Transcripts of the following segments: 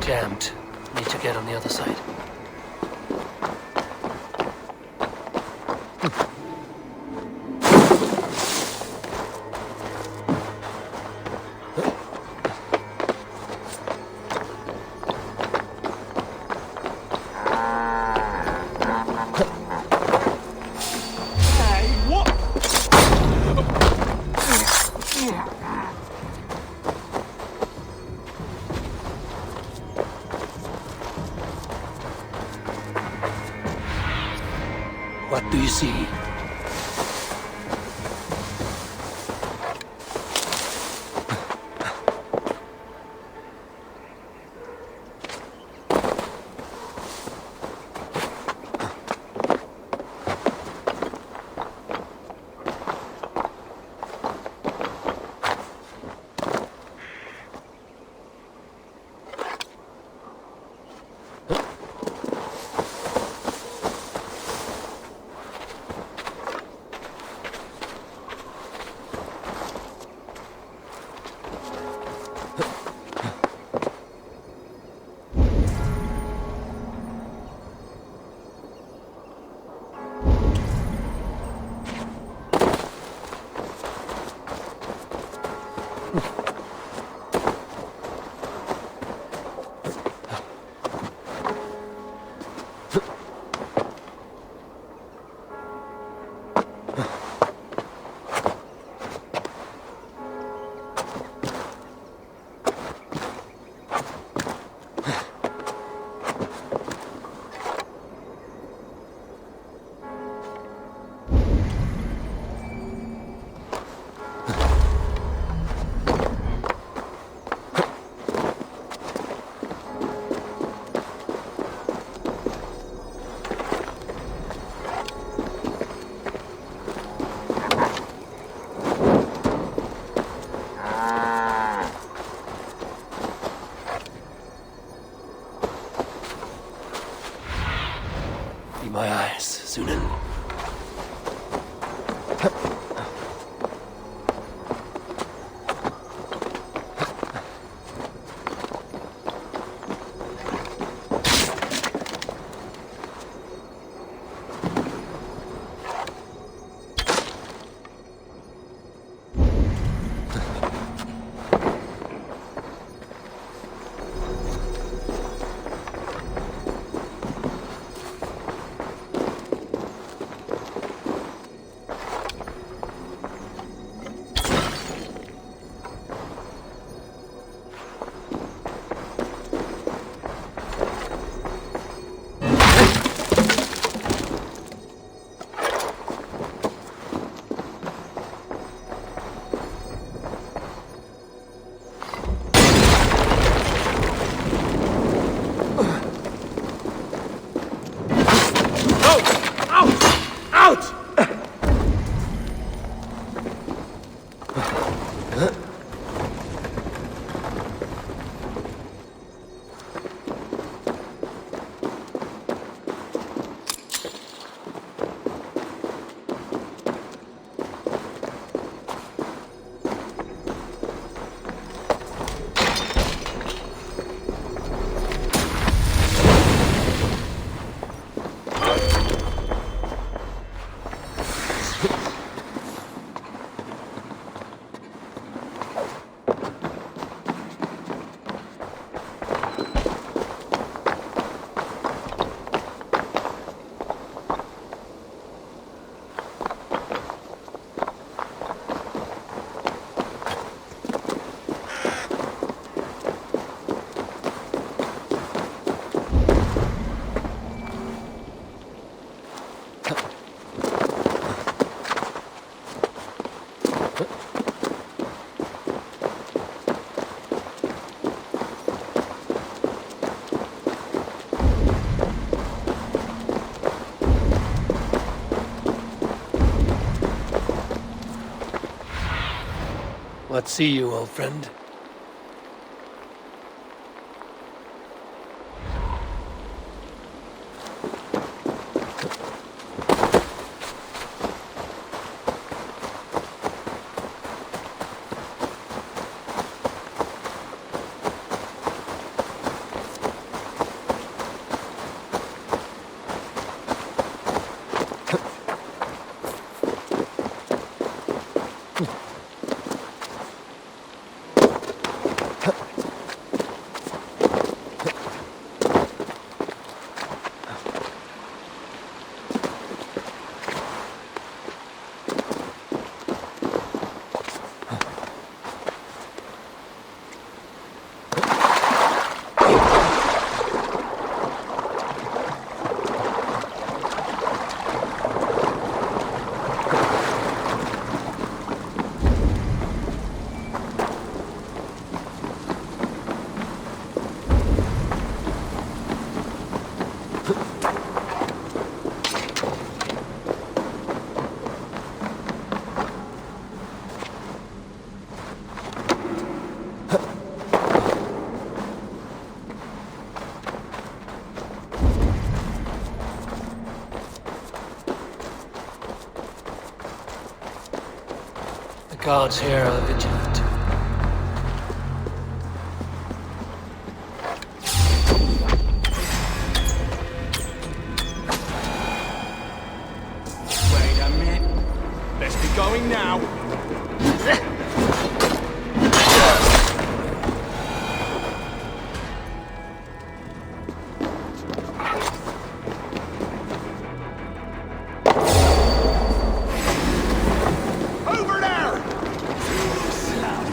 Jammed. Need to get on the other side. What do you see? My eyes, Sunan. What see you, old friend? The guards here are vigilant. Wait a minute. Let's be going now. Over there! Too slow.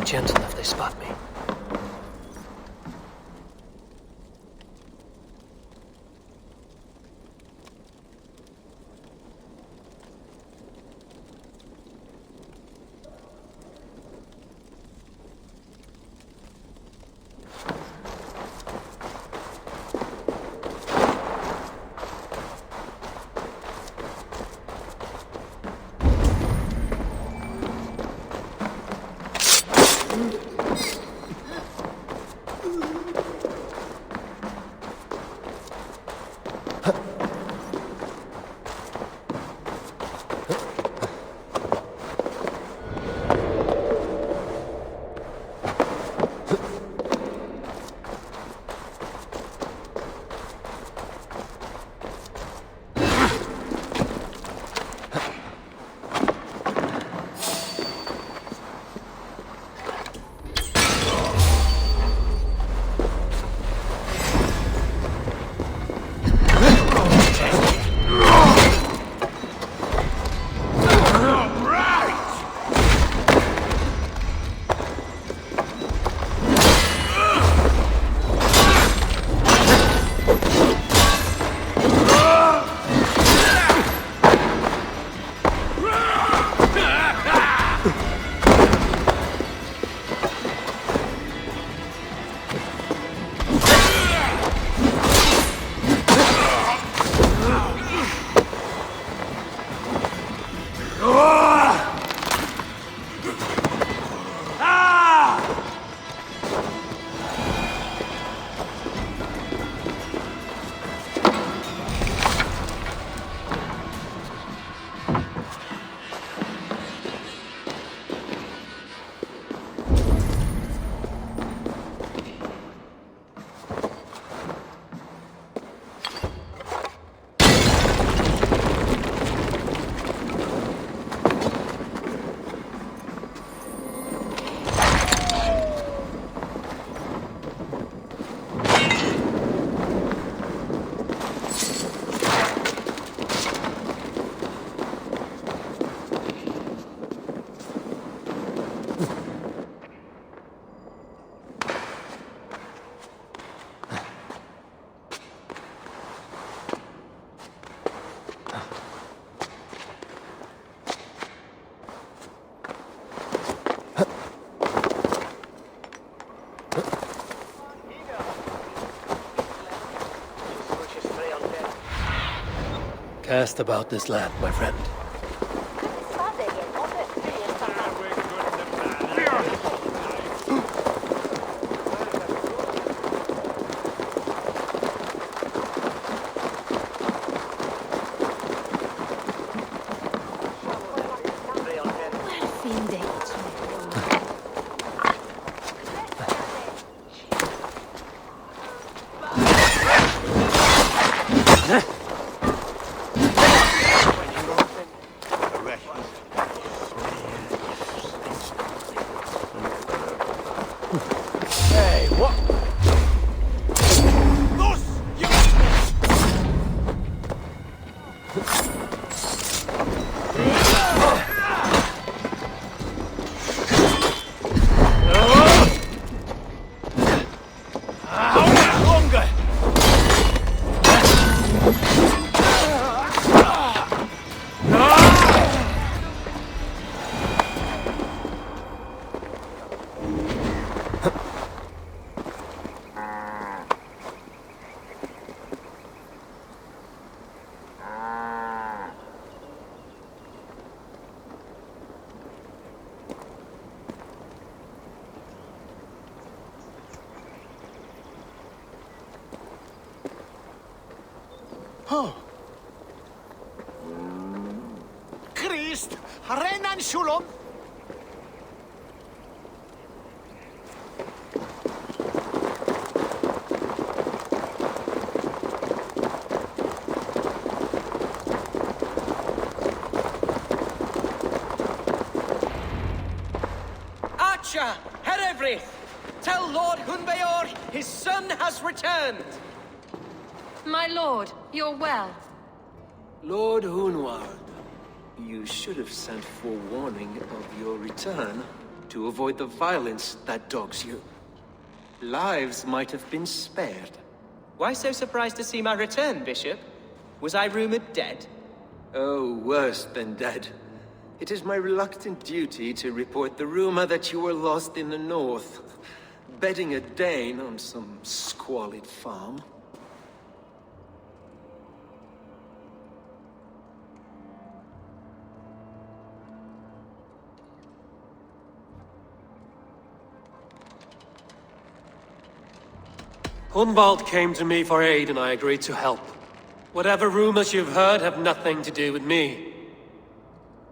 gentle if they spot me. Cast about this land, my friend. Hey, what? Oh. Christ, rennen Schulon. Archer, Herevri, tell Lord Hunbeor his son has returned. My lord, you're well. Lord Hunwald, you should have sent forewarning of your return to avoid the violence that dogs you. Lives might have been spared. Why so surprised to see my return, Bishop? Was I rumored dead? Oh, worse than dead. It is my reluctant duty to report the rumor that you were lost in the north, bedding a Dane on some squalid farm. Hunwald came to me for aid and I agreed to help. Whatever rumors you've heard have nothing to do with me.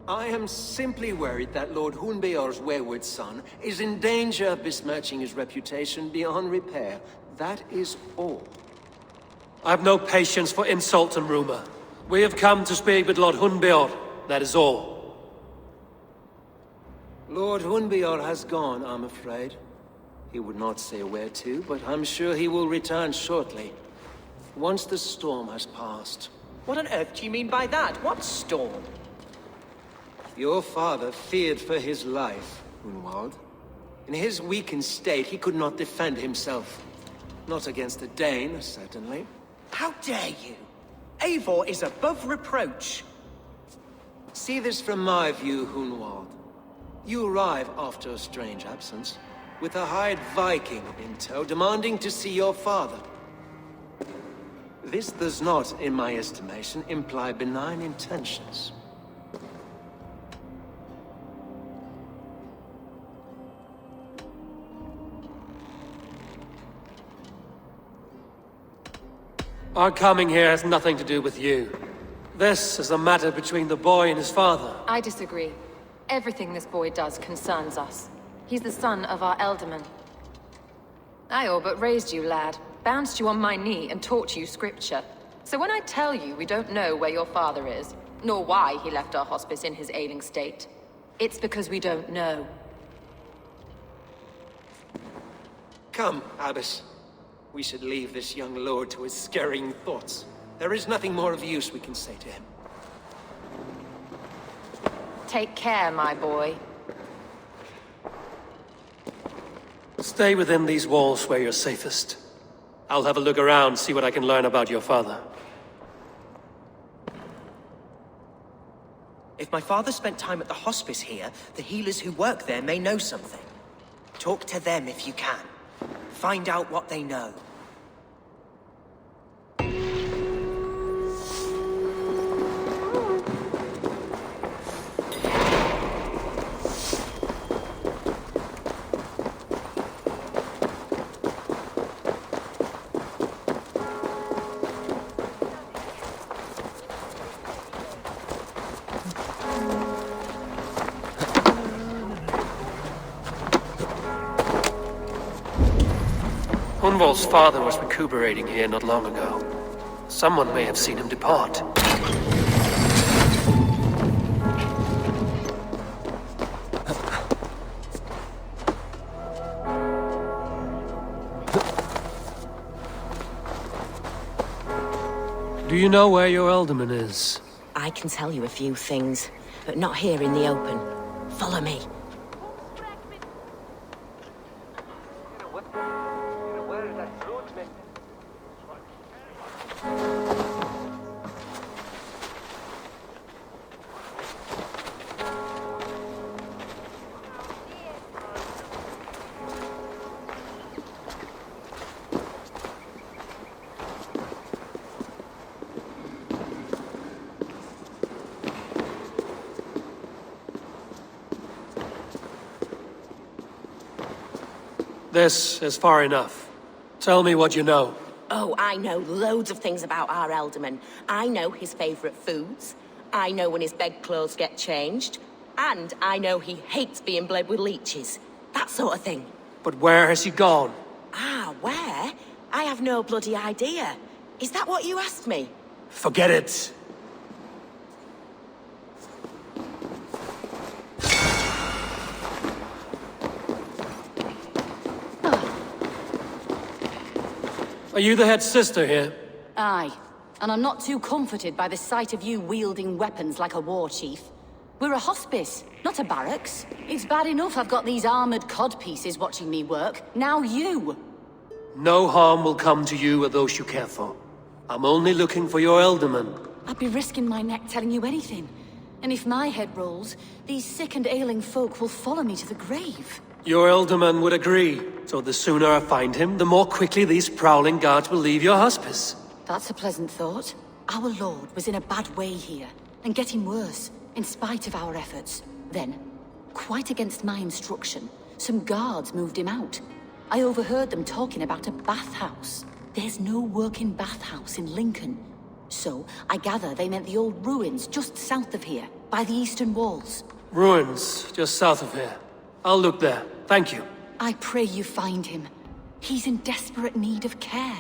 I am simply worried that Lord Hunbeor's wayward son is in danger of besmirching his reputation beyond repair. That is all. I have no patience for insult and rumor. We have come to speak with Lord Hunbeor, that is all. Lord Hunbeor has gone, I'm afraid. He would not say where to, but I'm sure he will return shortly. Once the storm has passed. What on earth do you mean by that? What storm? Your father feared for his life, Hunwald. In his weakened state, he could not defend himself. Not against a Dane, certainly. How dare you? Eivor is above reproach. See this from my view, Hunwald. You arrive after a strange absence, with a hired Viking in tow, demanding to see your father. This does not, in my estimation, imply benign intentions. Our coming here has nothing to do with you. This is a matter between the boy and his father. I disagree. Everything this boy does concerns us. He's the son of our Elderman. I all but raised you, lad. Bounced you on my knee and taught you scripture. So when I tell you we don't know where your father is, nor why he left our hospice in his ailing state, it's because we don't know. Come, Abbess. We should leave this young lord to his scurrying thoughts. There is nothing more of use we can say to him. Take care, my boy. Stay within these walls where you're safest. I'll have a look around, see what I can learn about your father. If my father spent time at the hospice here, the healers who work there may know something. Talk to them if you can. Find out what they know. Hunwald's father was recuperating here not long ago. Someone may have seen him depart. Do you know where your Elderman is? I can tell you a few things, but not here in the open. Follow me. This is far enough. Tell me what you know. Oh, I know loads of things about our Elderman. I know his favourite foods. I know when his bedclothes get changed. And I know he hates being bled with leeches. That sort of thing. But where has he gone? Ah, where? I have no bloody idea. Is that what you asked me? Forget it. Are you the head sister here? Aye, and I'm not too comforted by the sight of you wielding weapons like a war chief. We're a hospice, not a barracks. It's bad enough I've got these armored cod pieces watching me work. Now you! No harm will come to you or those you care for. I'm only looking for your Elderman. I'd be risking my neck telling you anything. And if my head rolls, these sick and ailing folk will follow me to the grave. Your Elderman would agree. So the sooner I find him, the more quickly these prowling guards will leave your hospice. That's a pleasant thought. Our lord was in a bad way here, and getting worse, in spite of our efforts. Then, quite against my instruction, some guards moved him out. I overheard them talking about a bathhouse. There's no working bathhouse in Lincoln. So, I gather they meant the old ruins just south of here, by the eastern walls. Ruins, just south of here. I'll look there. Thank you. I pray you find him. He's in desperate need of care.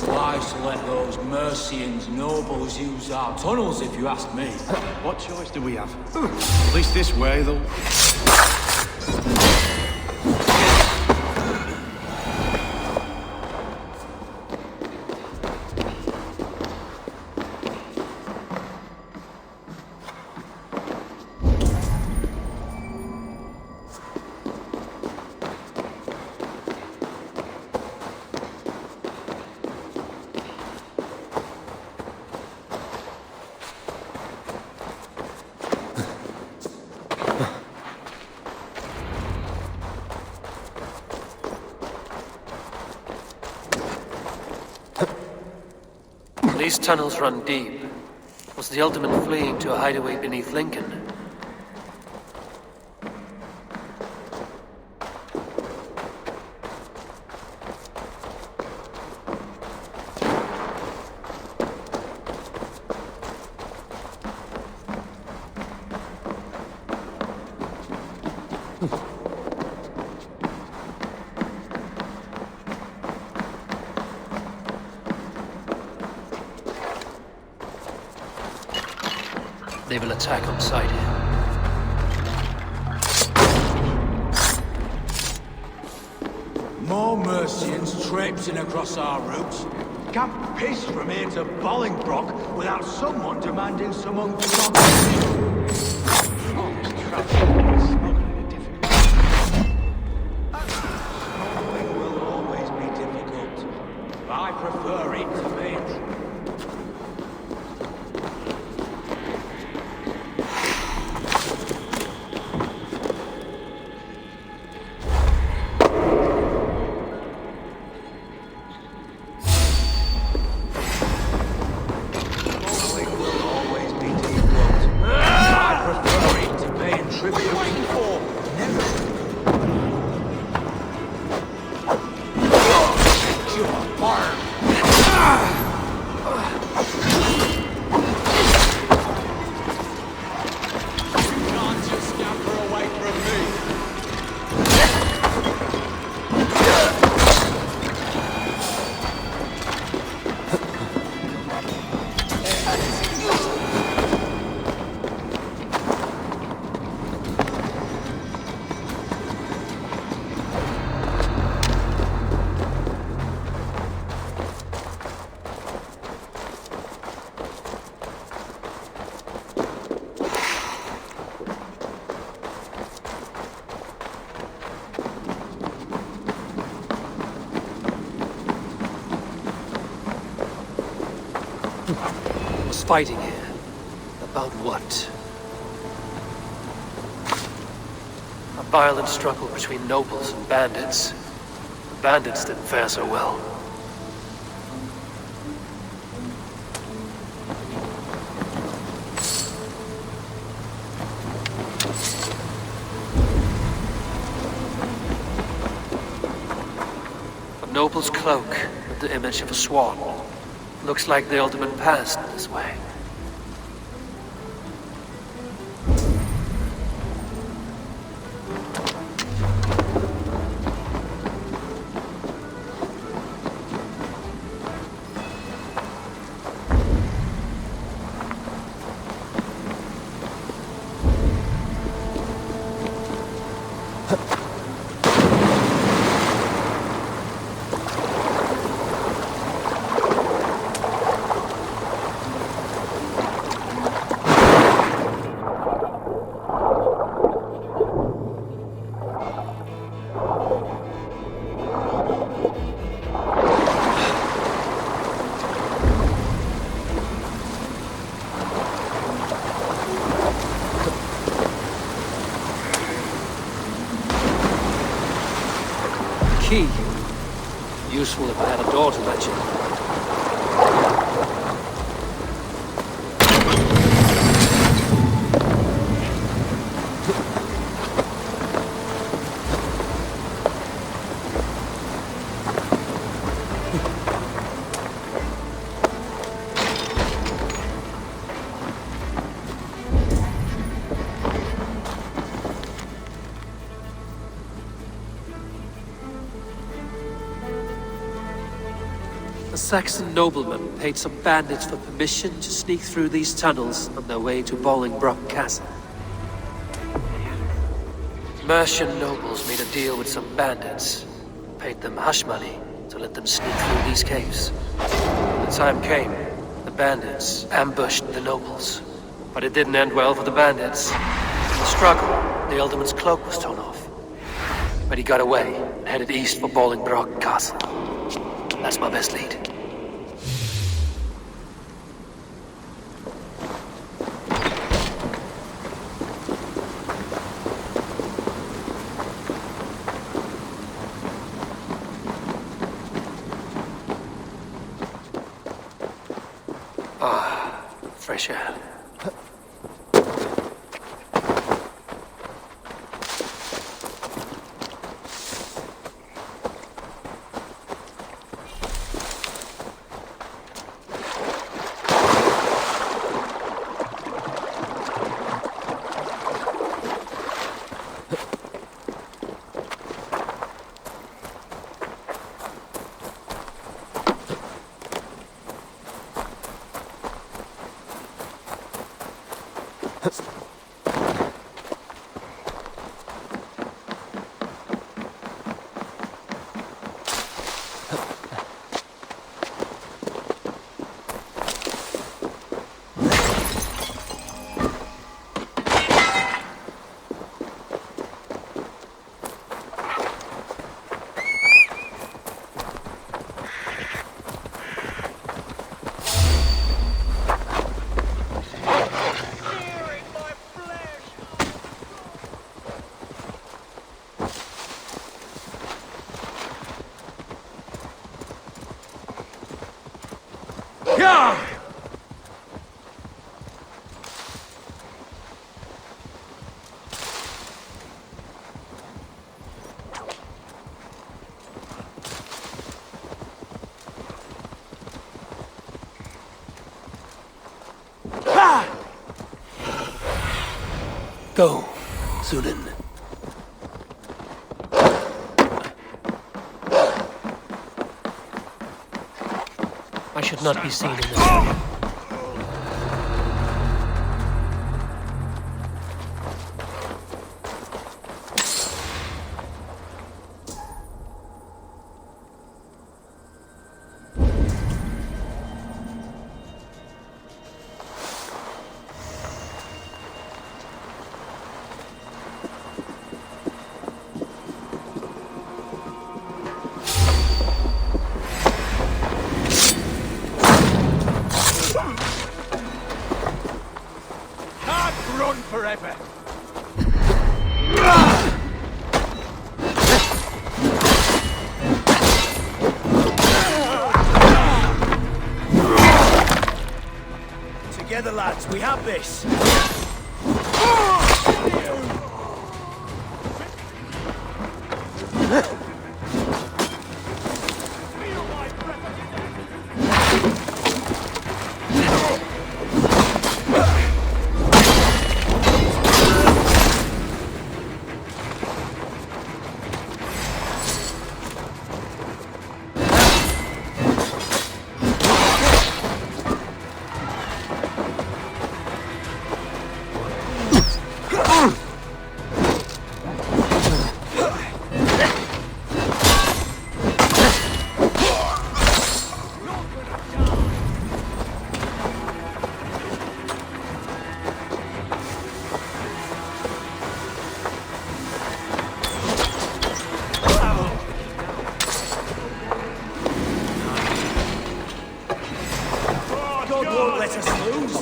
Wise to let those Mercians nobles use our tunnels, if you ask me. What choice do we have? At least this way, though. These tunnels run deep. Was the Alderman fleeing to a hideaway beneath Lincoln? They will attack on sight here. More Mercians traipsing across our routes. Can't piss from here to Bolingbroke without someone demanding some uncommon. All this travel is not going to be difficult. Smuggling will always be difficult. I prefer it to me. Tribute. Was fighting here. About what? A violent struggle between nobles and bandits. The bandits didn't fare so well. A noble's cloak with the image of a swan. Looks like the Alderman passed this way. Key. Useful if I had a door to let you. A Saxon nobleman paid some bandits for permission to sneak through these tunnels on their way to Bolingbroke Castle. Mercian nobles made a deal with some bandits, paid them hush money to let them sneak through these caves. When the time came, the bandits ambushed the nobles. But it didn't end well for the bandits. In the struggle, the Alderman's cloak was torn off. But he got away and headed east for Bolingbroke Castle. That's my best lead. Ah, fresh air. Go, Zulin. I should not be seen in this way. clever. Together, lads, we have this. God won't let us lose.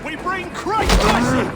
We bring Christ blessing.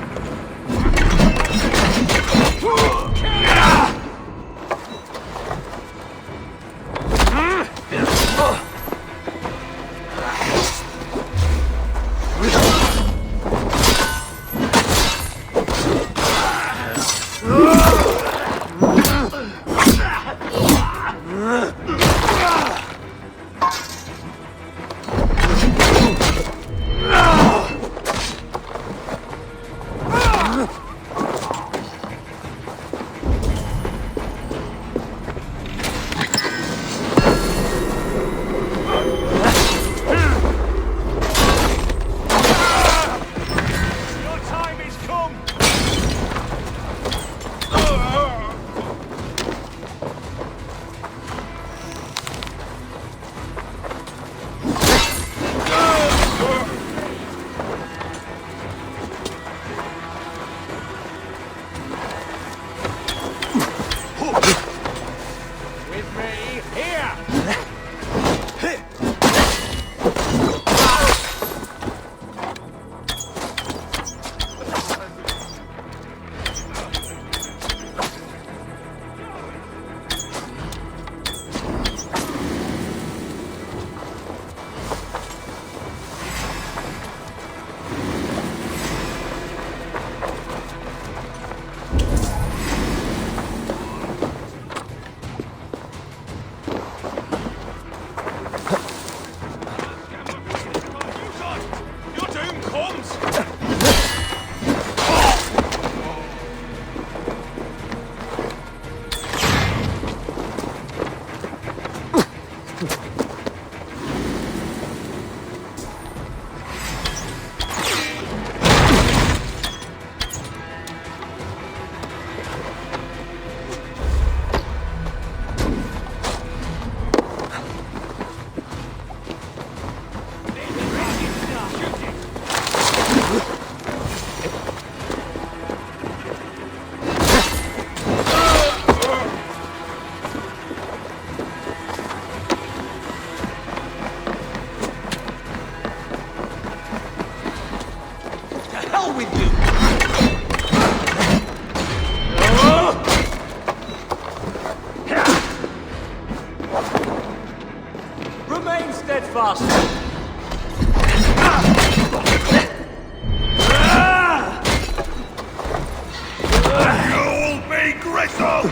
Remain steadfast. You'll be gristle!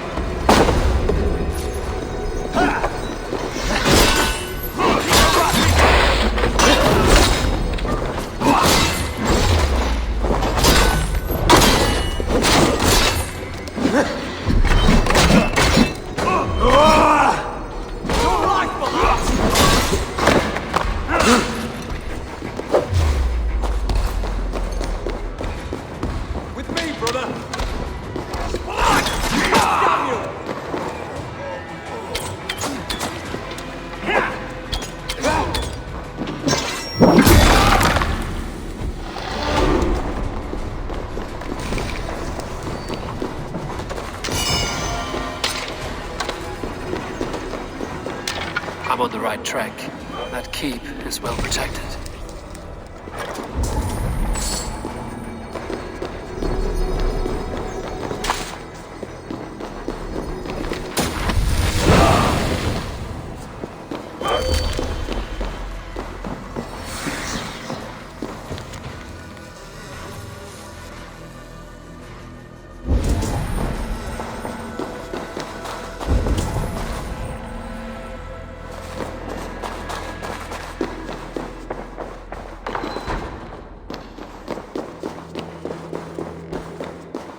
Your life belongs. I'm on the right track. That keep is well protected.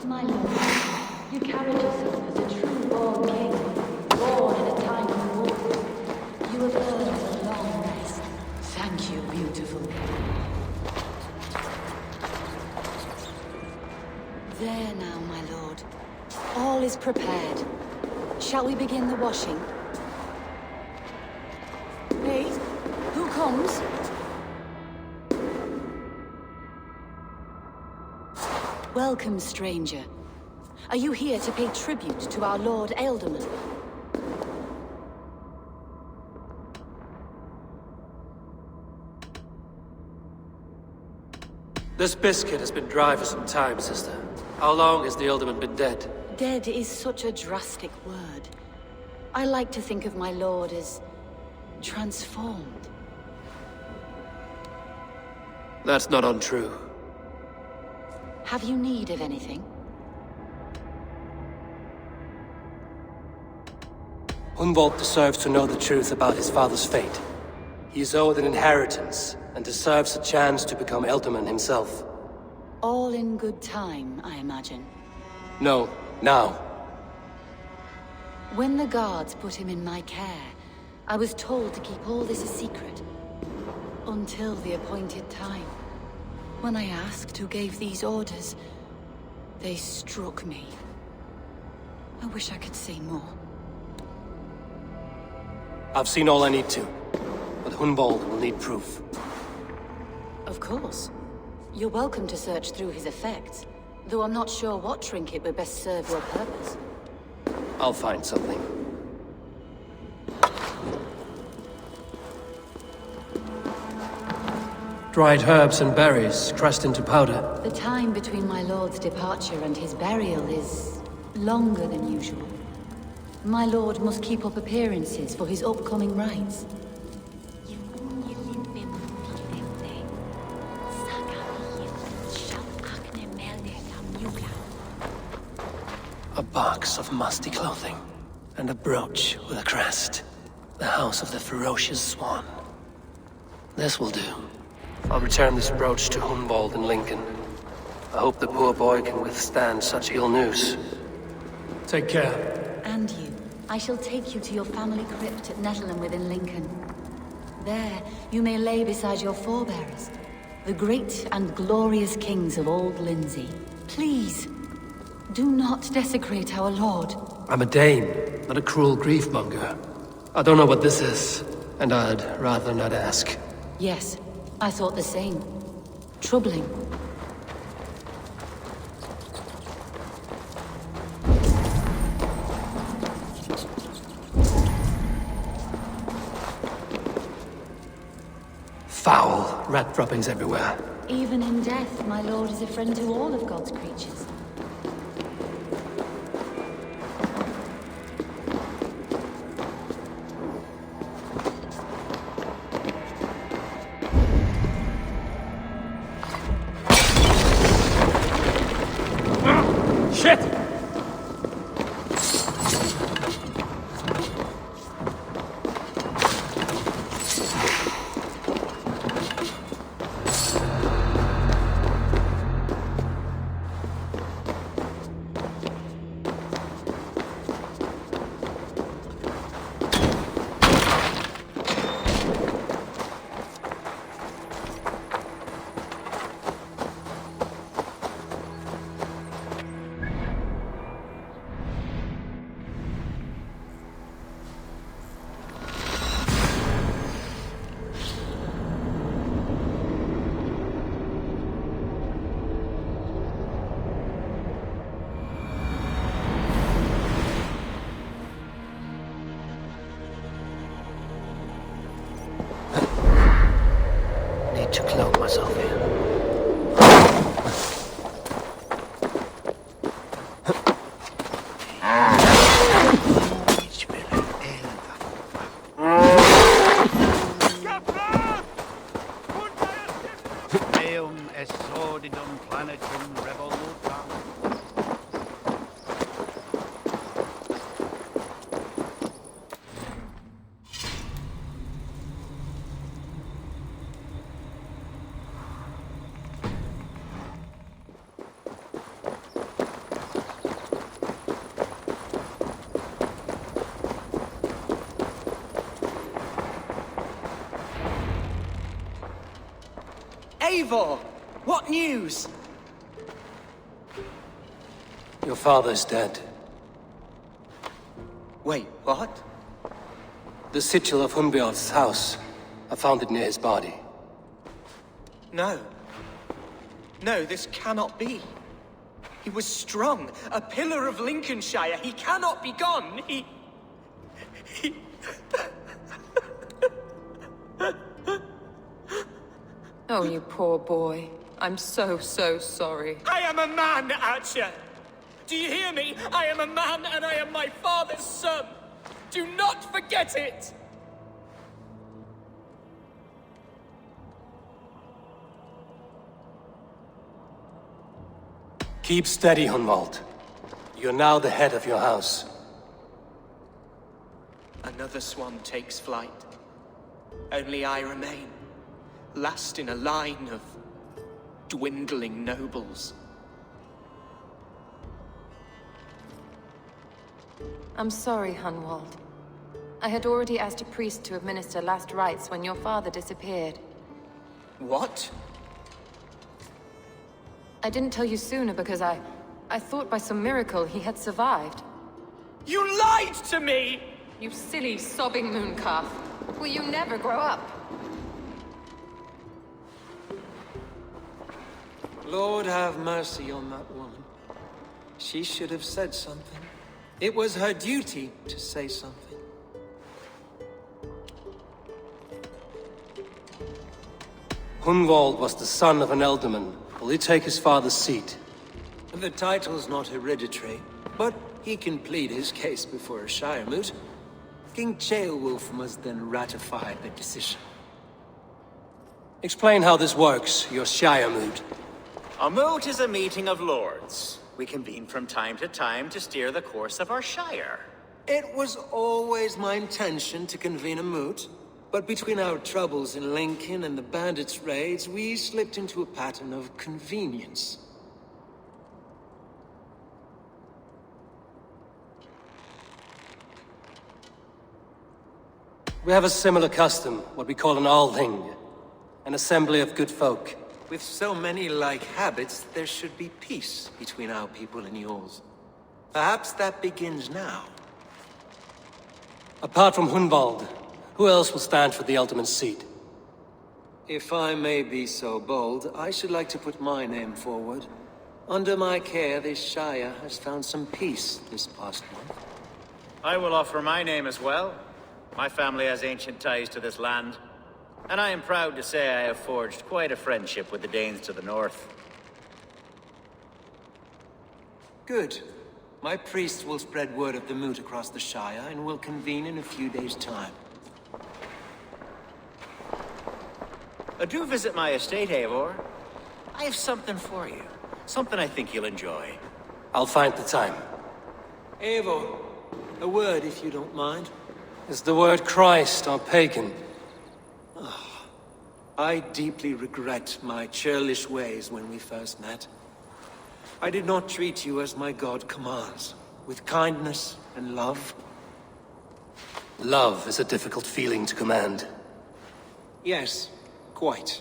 My lord, you carried yourself as a true-born king, born in a time of war. You have earned a long rest. Thank you, beautiful. There now, my lord. All is prepared. Shall we begin the washing? Hey, who comes? Welcome, stranger. Are you here to pay tribute to our Lord Ealdorman? This biscuit has been dry for some time, sister. How long has the Ealdorman been dead? Dead is such a drastic word. I like to think of my lord as transformed. That's not untrue. Have you need of anything? Hunwald deserves to know the truth about his father's fate. He is owed an inheritance, and deserves a chance to become Ealdorman himself. All in good time, I imagine. No, now. When the guards put him in my care, I was told to keep all this a secret. Until the appointed time. When I asked who gave these orders, they struck me. I wish I could say more. I've seen all I need to, but Hunwald will need proof. Of course. You're welcome to search through his effects, though I'm not sure what trinket would best serve your purpose. I'll find something. Dried herbs and berries, crushed into powder. The time between my lord's departure and his burial is longer than usual. My lord must keep up appearances for his upcoming rites. A box of musty clothing, and a brooch with a crest. The house of the ferocious swan. This will do. I'll return this brooch to Hunwald in Lincoln. I hope the poor boy can withstand such ill news. Take care. And you. I shall take you to your family crypt at Nettleton within Lincoln. There, you may lay beside your forebears, the great and glorious kings of Old Lindsey. Please, do not desecrate our lord. I'm a Dane, not a cruel griefmonger. I don't know what this is, and I'd rather not ask. Yes, I thought the same. Troubling. Foul rat droppings everywhere. Even in death, my lord is a friend to all of God's creatures. Shit! to cloak myself here. Eum est sordidum planetum revolutam. Eivor! What news? Your father's dead. Wait, what? The sigil of Hunbjorn's house. I found it near his body. No. No, this cannot be. He was strong, a pillar of Lincolnshire. He cannot be gone. He... Oh, you poor boy. I'm so sorry. I am a man, Archer! Do you hear me? I am a man and I am my father's son! Do not forget it! Keep steady, Hunwald. You're now the head of your house. Another swan takes flight. Only I remain, last in a line of dwindling nobles. I'm sorry, Hunwald. I had already asked a priest to administer last rites when your father disappeared. What? I didn't tell you sooner because I thought by some miracle he had survived. You lied to me! You silly, sobbing mooncalf. Will you never grow up? Lord have mercy on that woman. She should have said something. It was her duty to say something. Hunwald was the son of an ealdorman. Will he take his father's seat? The title's not hereditary, but he can plead his case before a Shire moot. King Ceolwulf must then ratify the decision. Explain how this works, your Shire moot. A moot is a meeting of lords. We convene from time to time to steer the course of our Shire. It was always my intention to convene a moot, but between our troubles in Lincoln and the bandits' raids, we slipped into a pattern of convenience. We have a similar custom, what we call an Althing, an assembly of good folk. With so many like habits, there should be peace between our people and yours. Perhaps that begins now. Apart from Hunwald, who else will stand for the ealdorman's seat? If I may be so bold, I should like to put my name forward. Under my care, this Shire has found some peace this past month. I will offer my name as well. My family has ancient ties to this land, and I am proud to say I have forged quite a friendship with the Danes to the north. Good. My priests will spread word of the moot across the Shire, and will convene in a few days' time. Do visit my estate, Eivor. I have something for you. Something I think you'll enjoy. I'll find the time. Eivor, a word if you don't mind. Is the word Christ or pagan? I deeply regret my churlish ways when we first met. I did not treat you as my god commands, with kindness and love. Love is a difficult feeling to command. Yes, quite.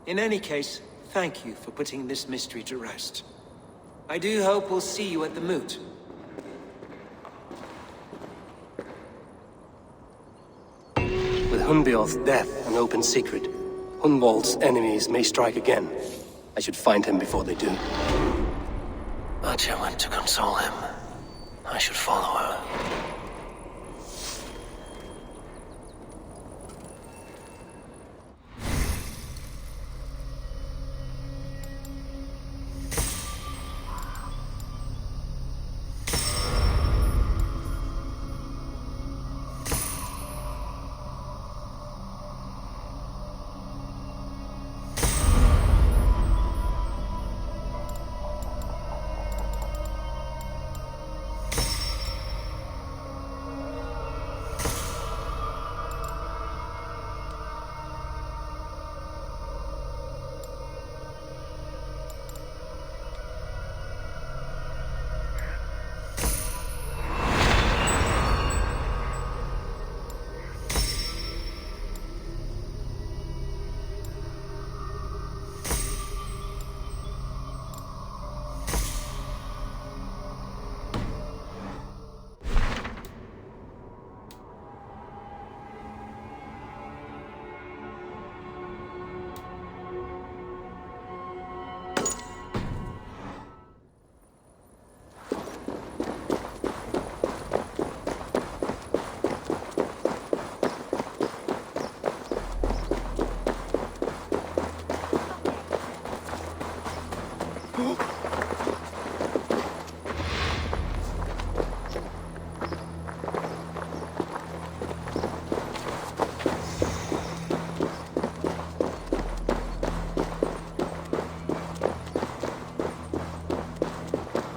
In any case, thank you for putting this mystery to rest. I do hope we'll see you at the moot. With Hunbjorn's death an open secret, Hunwald's enemies may strike again. I should find him before they do. Atya went to console him. I should follow her.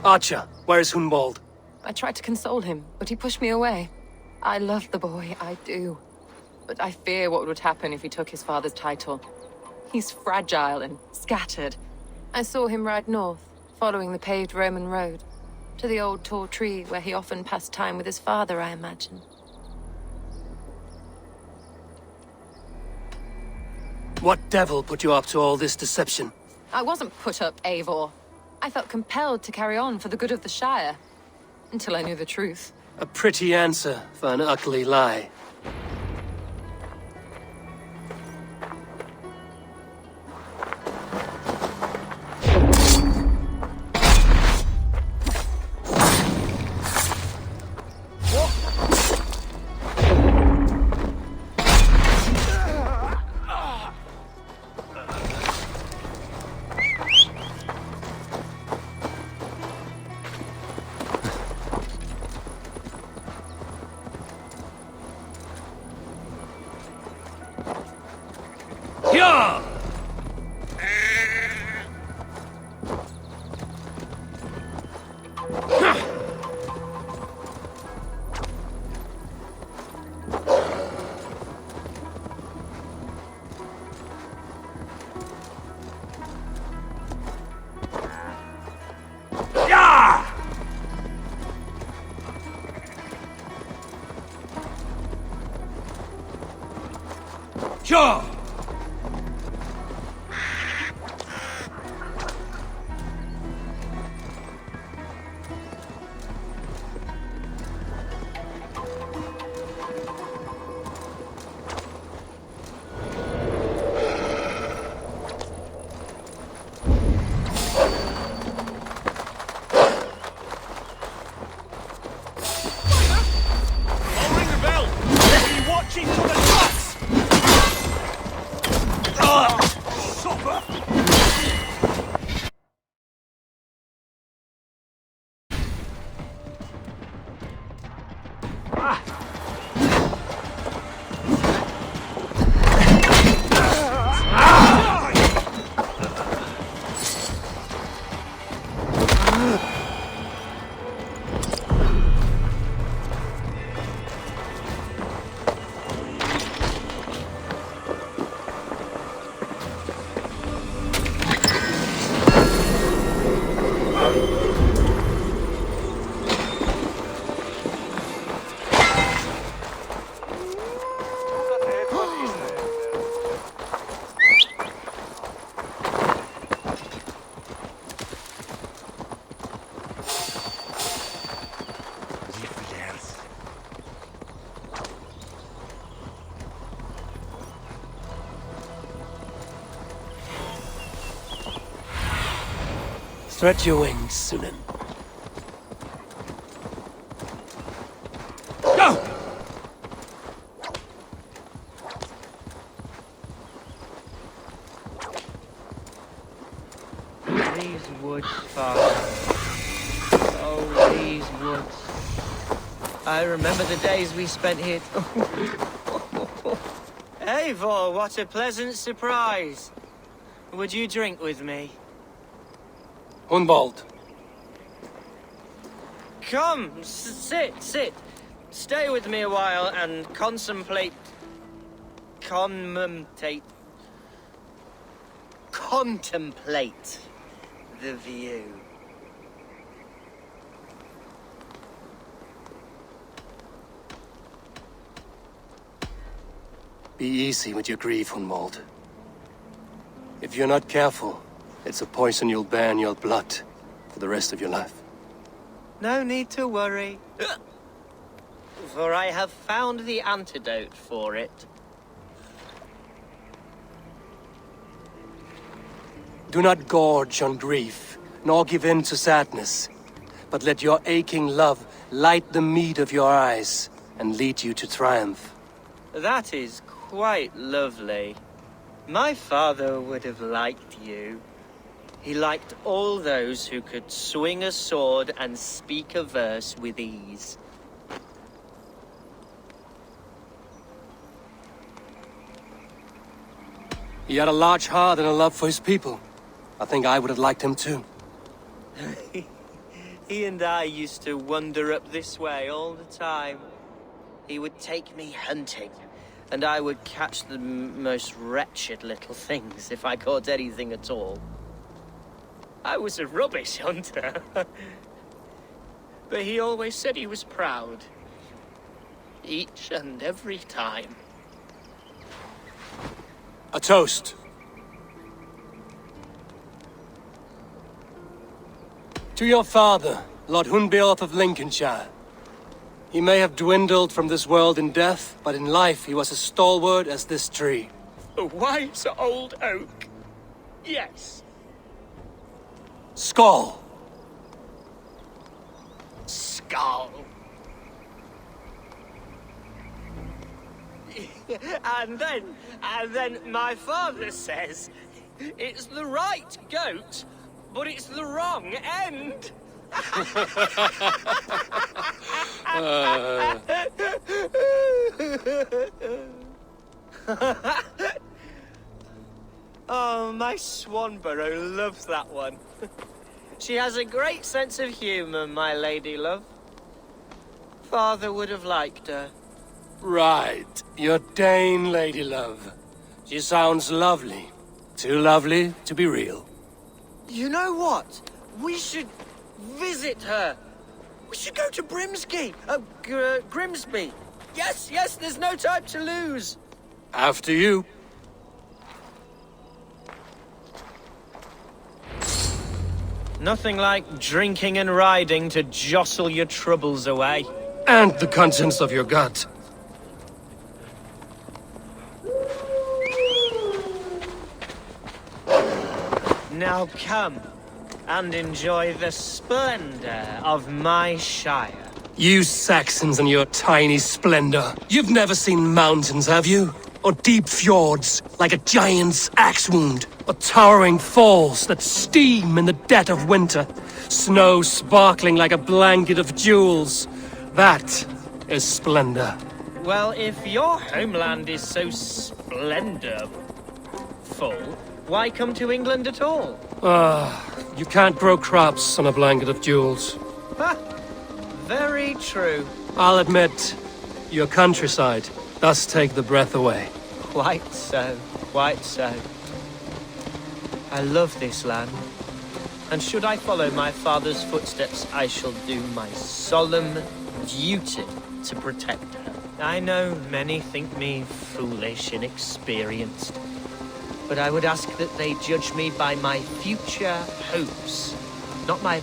Archer, where is Hunwald? I tried to console him, but he pushed me away. I love the boy, I do. But I fear what would happen if he took his father's title. He's fragile and scattered. I saw him ride north, following the paved Roman road. To the old tall tree where he often passed time with his father, I imagine. What devil put you up to all this deception? I wasn't put up, Eivor. I felt compelled to carry on for the good of the Shire. Until I knew the truth. A pretty answer for an ugly lie. Yeah! Sure! I'll ring the bell! Be watching for the trucks! Supper! Stretch your wings, Sunan. Go! These woods, Father. Oh, these woods. I remember the days we spent here. Eivor, what a pleasant surprise. Would you drink with me? Hunwald. Come, sit. Stay with me a while and contemplate the view. Be easy with your grief, Hunwald. If you're not careful, it's a poison you'll bear in your blood for the rest of your life. No need to worry, for I have found the antidote for it. Do not gorge on grief, nor give in to sadness, but let your aching love light the mead of your eyes and lead you to triumph. That is quite lovely. My father would have liked you. He liked all those who could swing a sword and speak a verse with ease. He had a large heart and a love for his people. I think I would have liked him too. He and I used to wander up this way all the time. He would take me hunting, and I would catch the most wretched little things if I caught anything at all. I was a rubbish hunter. But he always said he was proud. Each and every time. A toast. To your father, Lord Hunbeorth of Lincolnshire. He may have dwindled from this world in death, but in life he was as stalwart as this tree. A wise old oak. Yes. Skull. Skull. And then my father says, it's the right goat, but it's the wrong end. Oh, my Swanborough loves that one. She has a great sense of humor, my lady love. Father would have liked her. Right. Your Dane lady love. She sounds lovely. Too lovely to be real. You know what? We should visit her. We should go to Grimsby. Yes, there's no time to lose. After you. Nothing like drinking and riding to jostle your troubles away. And the contents of your gut. Now come and enjoy the splendor of my shire. You Saxons and your tiny splendor. You've never seen mountains, have you? Or deep fjords, like a giant's axe wound. Or towering falls that steam in the dead of winter. Snow sparkling like a blanket of jewels. That is splendor. Well, if your homeland is so splendorful, why come to England at all? You can't grow crops on a blanket of jewels. Ha! Very true. I'll admit, your countryside does take the breath away. Quite so, quite so. I love this land. And should I follow my father's footsteps, I shall do my solemn duty to protect her. I know many think me foolish, inexperienced. But I would ask that they judge me by my future hopes, not my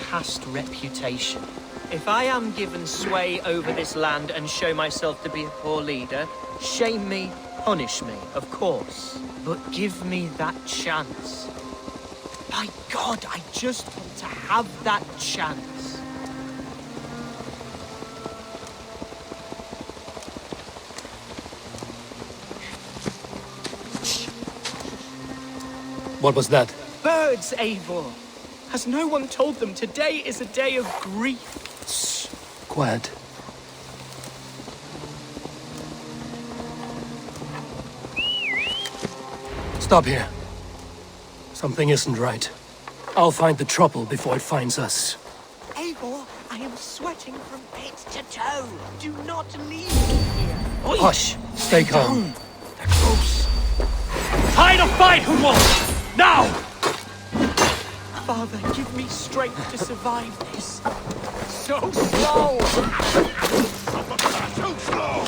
past reputation. If I am given sway over this land and show myself to be a poor leader, shame me, punish me, of course. But give me that chance. By God, I just want to have that chance. What was that? Birds, Eivor. Has no one told them today is a day of grief? Quiet. Stop here. Something isn't right. I'll find the trouble before it finds us. Eivor, I am sweating from head to toe. Do not leave me here. Hush! Stay calm. They're close. Tide of fight, Hunwald! Now! Father, give me strength to survive this. So slow! So slow!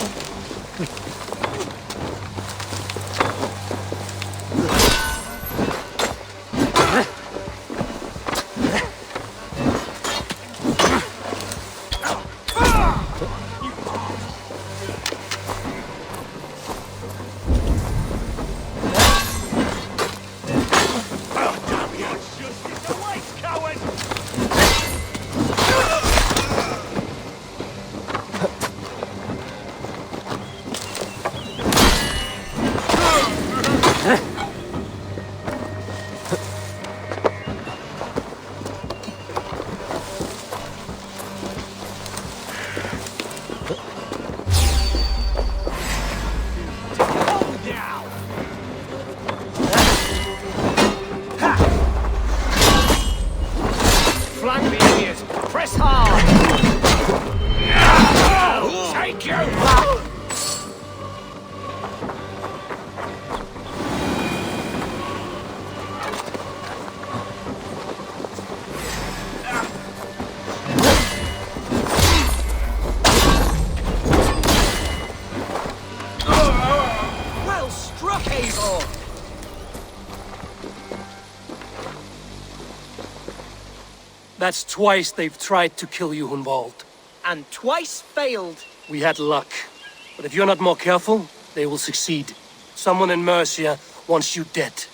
before. That's twice they've tried to kill you, Hunwald. And twice failed. We had luck. But if you're not more careful, they will succeed. Someone in Mercia wants you dead.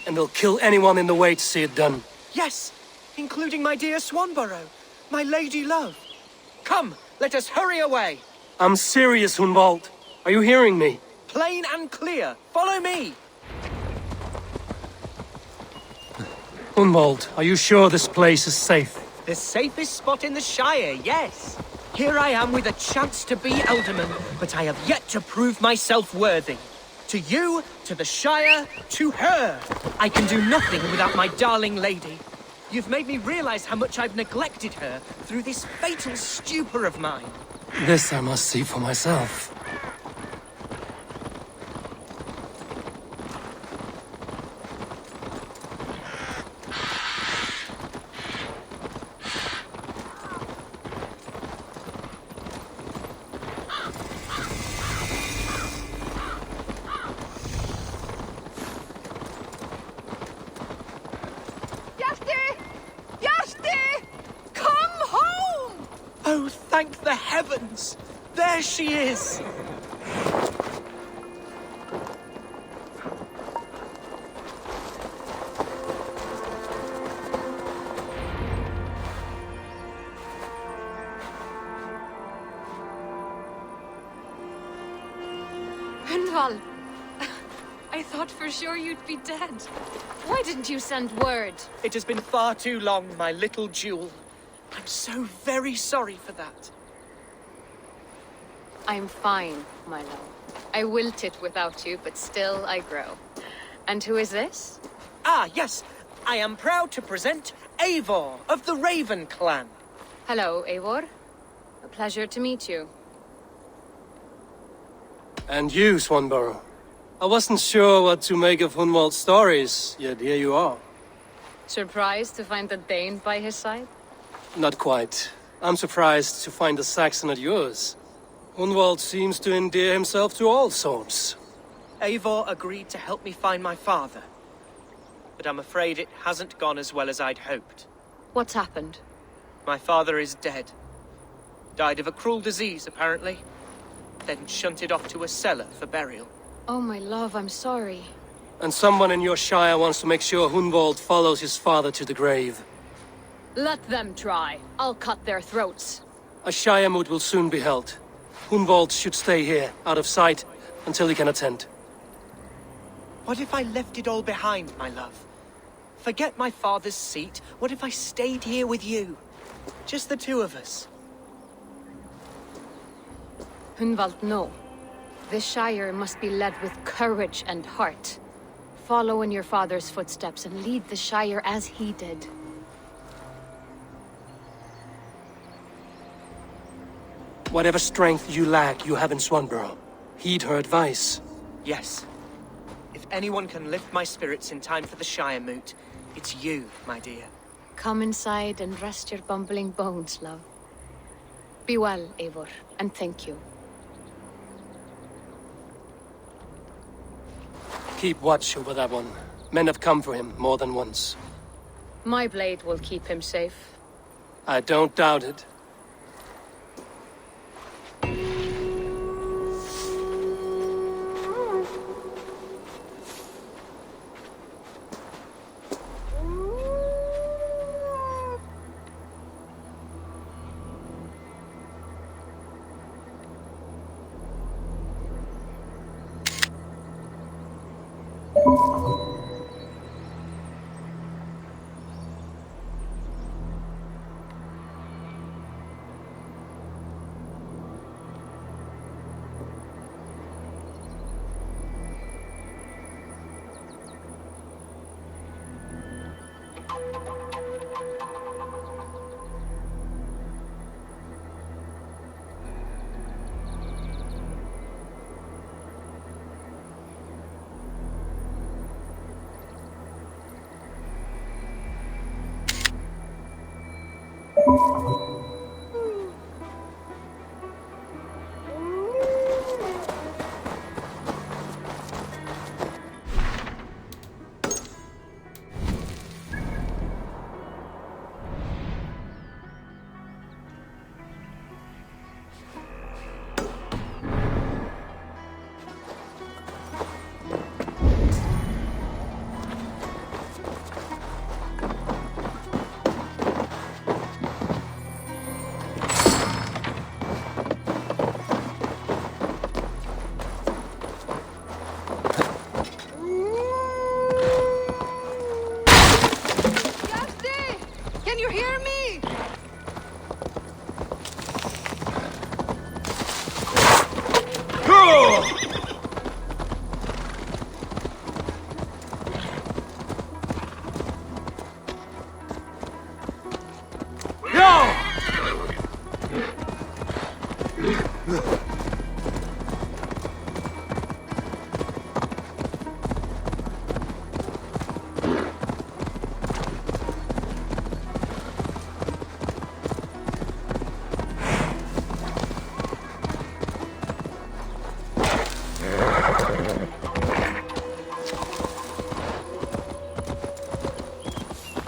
And they'll kill anyone in the way to see it done. Yes, including my dear Swanborough, my lady love. Come, let us hurry away. I'm serious, Hunwald. Are you hearing me? Plain and clear. Follow me. Hunwald, are you sure this place is safe? The safest spot in the Shire, yes. Here I am with a chance to be Alderman, but I have yet to prove myself worthy. To you, to the Shire, to her. I can do nothing without my darling lady. You've made me realize how much I've neglected her through this fatal stupor of mine. This I must see for myself. Oh, thank the heavens! There she is! Hunwald, I thought for sure you'd be dead. Why didn't you send word? It has been far too long, my little jewel. I'm so very sorry for that. I'm fine, my love. I wilted without you, but still I grow. And who is this? Ah, yes. I am proud to present Eivor of the Raven clan. Hello, Eivor. A pleasure to meet you. And you, Swanborough. I wasn't sure what to make of Hunwald's stories, yet here you are. Surprised to find the Dane by his side? Not quite. I'm surprised to find a Saxon at yours. Hunwald seems to endear himself to all sorts. Eivor agreed to help me find my father. But I'm afraid it hasn't gone as well as I'd hoped. What's happened? My father is dead. Died of a cruel disease, apparently. Then shunted off to a cellar for burial. Oh, my love, I'm sorry. And someone in your shire wants to make sure Hunwald follows his father to the grave. Let them try. I'll cut their throats. A shire moot will soon be held. Hunwald should stay here, out of sight, until he can attend. What if I left it all behind, my love? Forget my father's seat. What if I stayed here with you? Just the two of us. Hunwald, no. This Shire must be led with courage and heart. Follow in your father's footsteps and lead the Shire as he did. Whatever strength you lack, you have in Swanborough. Heed her advice. Yes. If anyone can lift my spirits in time for the Shire moot, it's you, my dear. Come inside and rest your bumbling bones, love. Be well, Eivor, and thank you. Keep watch over that one. Men have come for him more than once. My blade will keep him safe. I don't doubt it.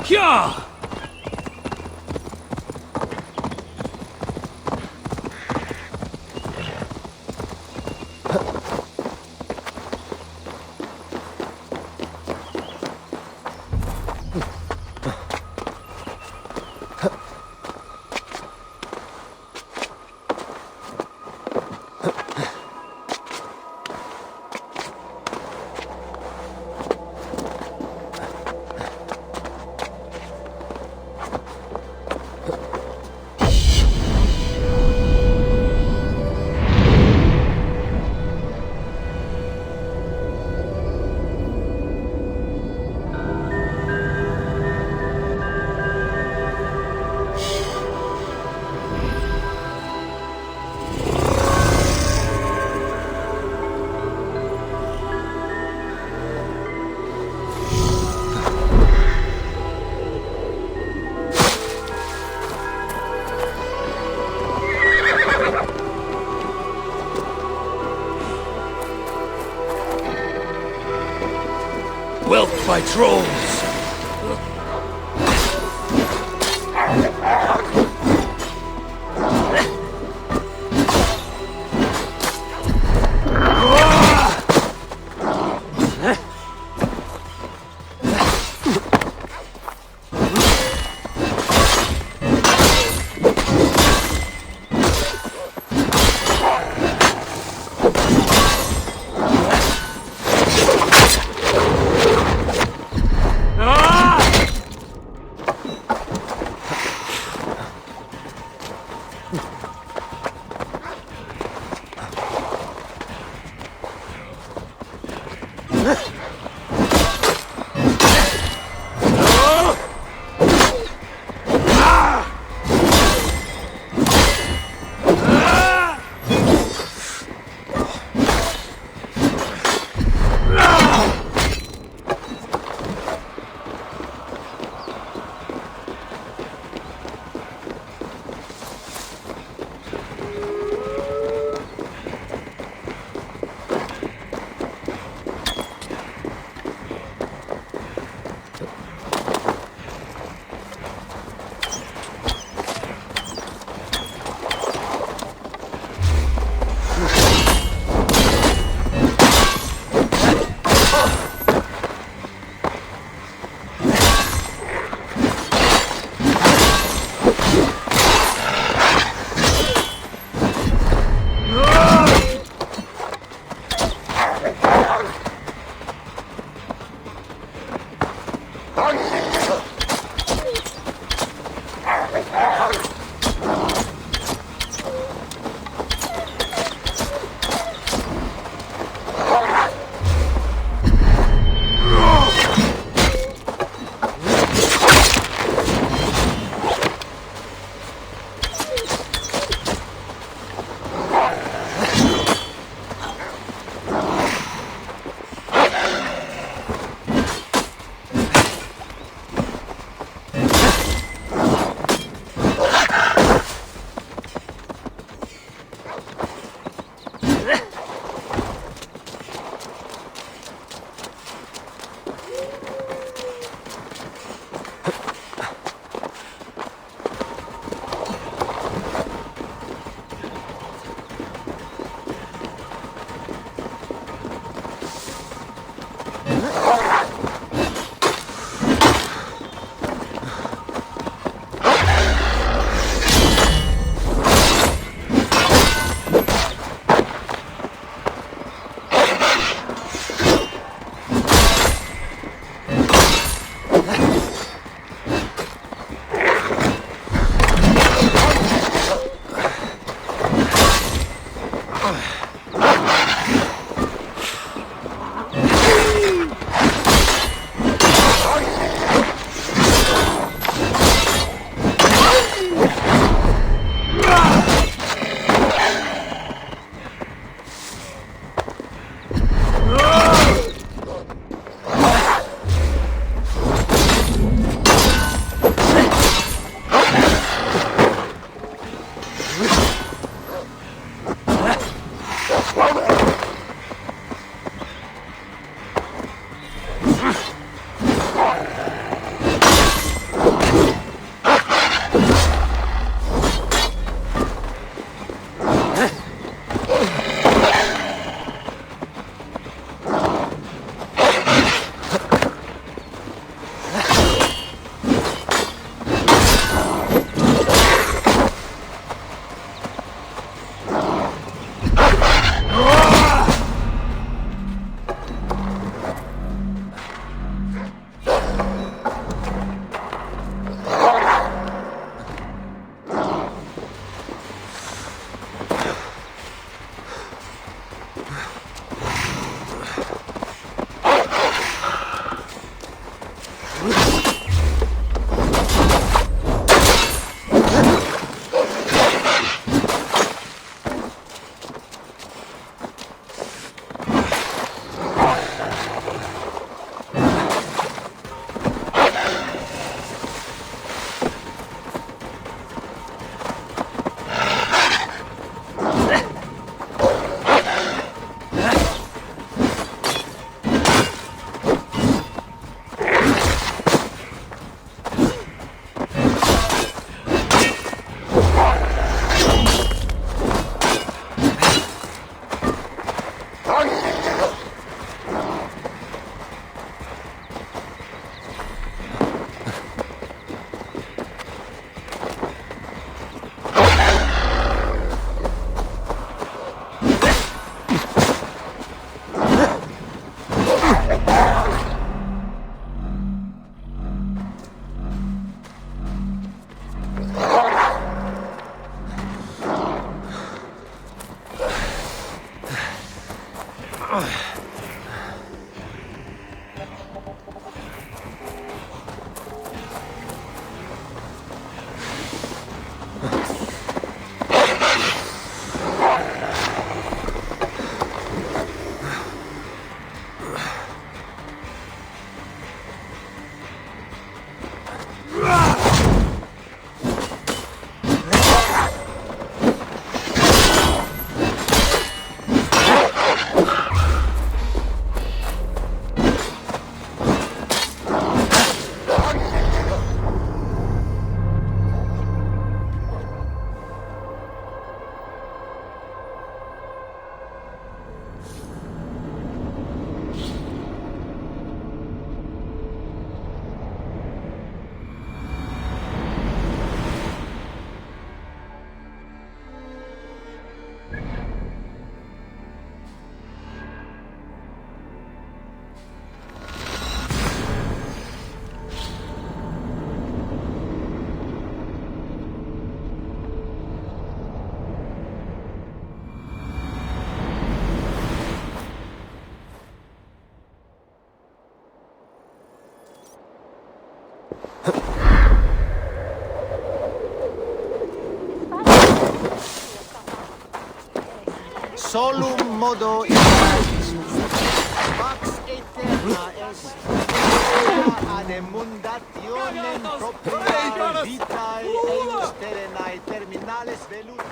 Yeah! Whelped by trolls! Solum modo Pax eterna est ad emundationem propria vitae eius terrenae terminales velut.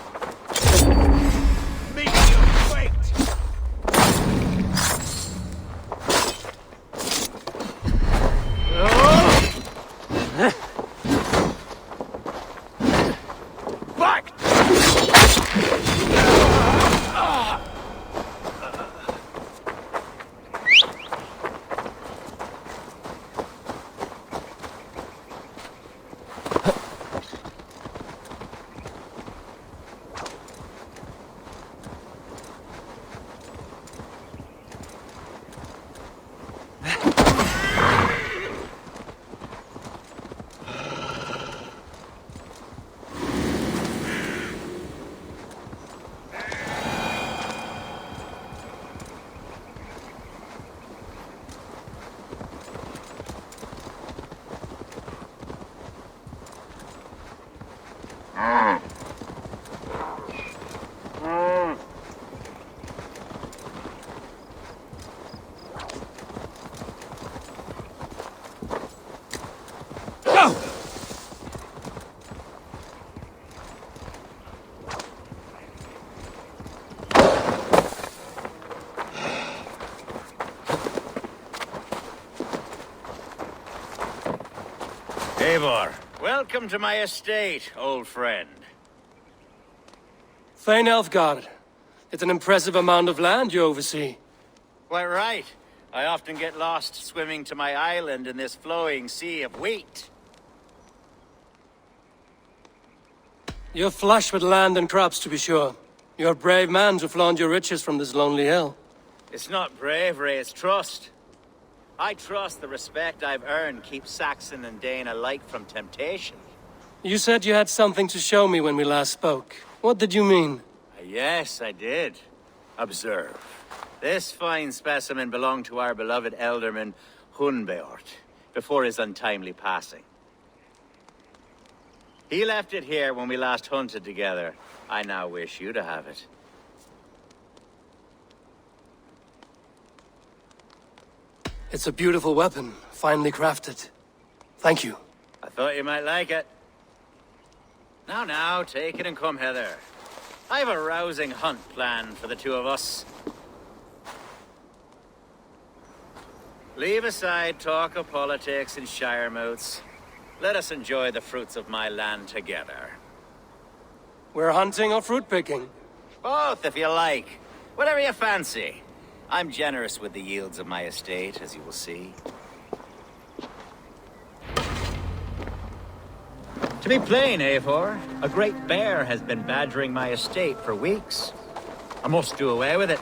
Eivor, welcome to my estate, old friend. Thane Elfgard. It's an impressive amount of land you oversee. Quite right. I often get lost swimming to my island in this flowing sea of wheat. You're flush with land and crops, to be sure. You're a brave man to flaunt your riches from this lonely hill. It's not bravery, it's trust. I trust the respect I've earned keeps Saxon and Dane alike from temptation. You said you had something to show me when we last spoke. What did you mean? Yes, I did. Observe. This fine specimen belonged to our beloved elderman, Hunbeort. before his untimely passing. He left it here when we last hunted together. I now wish you to have it. It's a beautiful weapon, finely crafted. Thank you. I thought you might like it. Now, take it and come hither. I've a rousing hunt planned for the two of us. Leave aside talk of politics and shire moats. Let us enjoy the fruits of my land together. We're hunting or fruit picking? Both, if you like. Whatever you fancy. I'm generous with the yields of my estate, as you will see. To be plain, Eivor, a great bear has been badgering my estate for weeks. I must do away with it,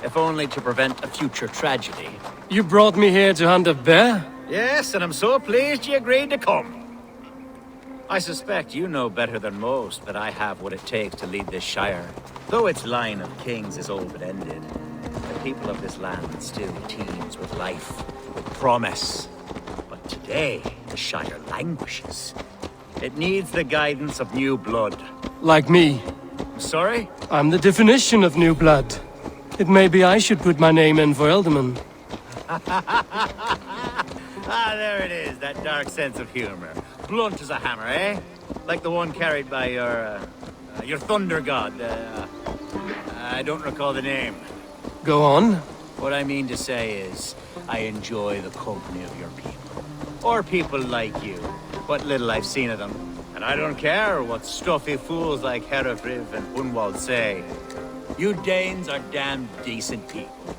if only to prevent a future tragedy. You brought me here to hunt a bear? Yes, and I'm so pleased you agreed to come. I suspect you know better than most that I have what it takes to lead this shire. Though its line of kings is all but ended, the people of this land still teems with life, with promise. But today, the shire languishes. It needs the guidance of new blood. Like me. Sorry? I'm the definition of new blood. It may be I should put my name in for Elderman. Ah, there it is, that dark sense of humor. Blunt as a hammer, eh? Like the one carried by your thunder god. I don't recall the name. Go on. What I mean to say is, I enjoy the company of your people. Or people like you. What little I've seen of them. And I don't care what stuffy fools like Herefriv and Unwald say. You Danes are damn decent people.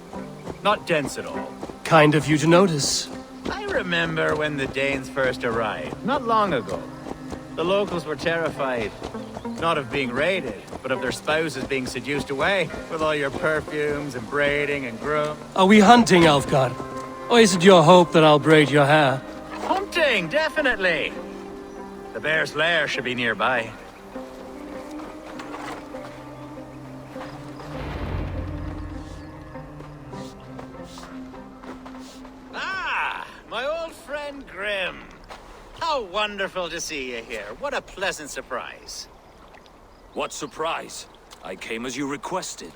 Not dense at all. Kind of you to notice. I remember when the Danes first arrived, not long ago. The locals were terrified. Not of being raided, but of their spouses being seduced away. With all your perfumes and braiding and groom. Are we hunting, Alfgar? Or is it your hope that I'll braid your hair? Hunting, definitely. The bear's lair should be nearby. Ah, my old friend Grim. How wonderful to see you here. What a pleasant surprise. What surprise? I came as you requested.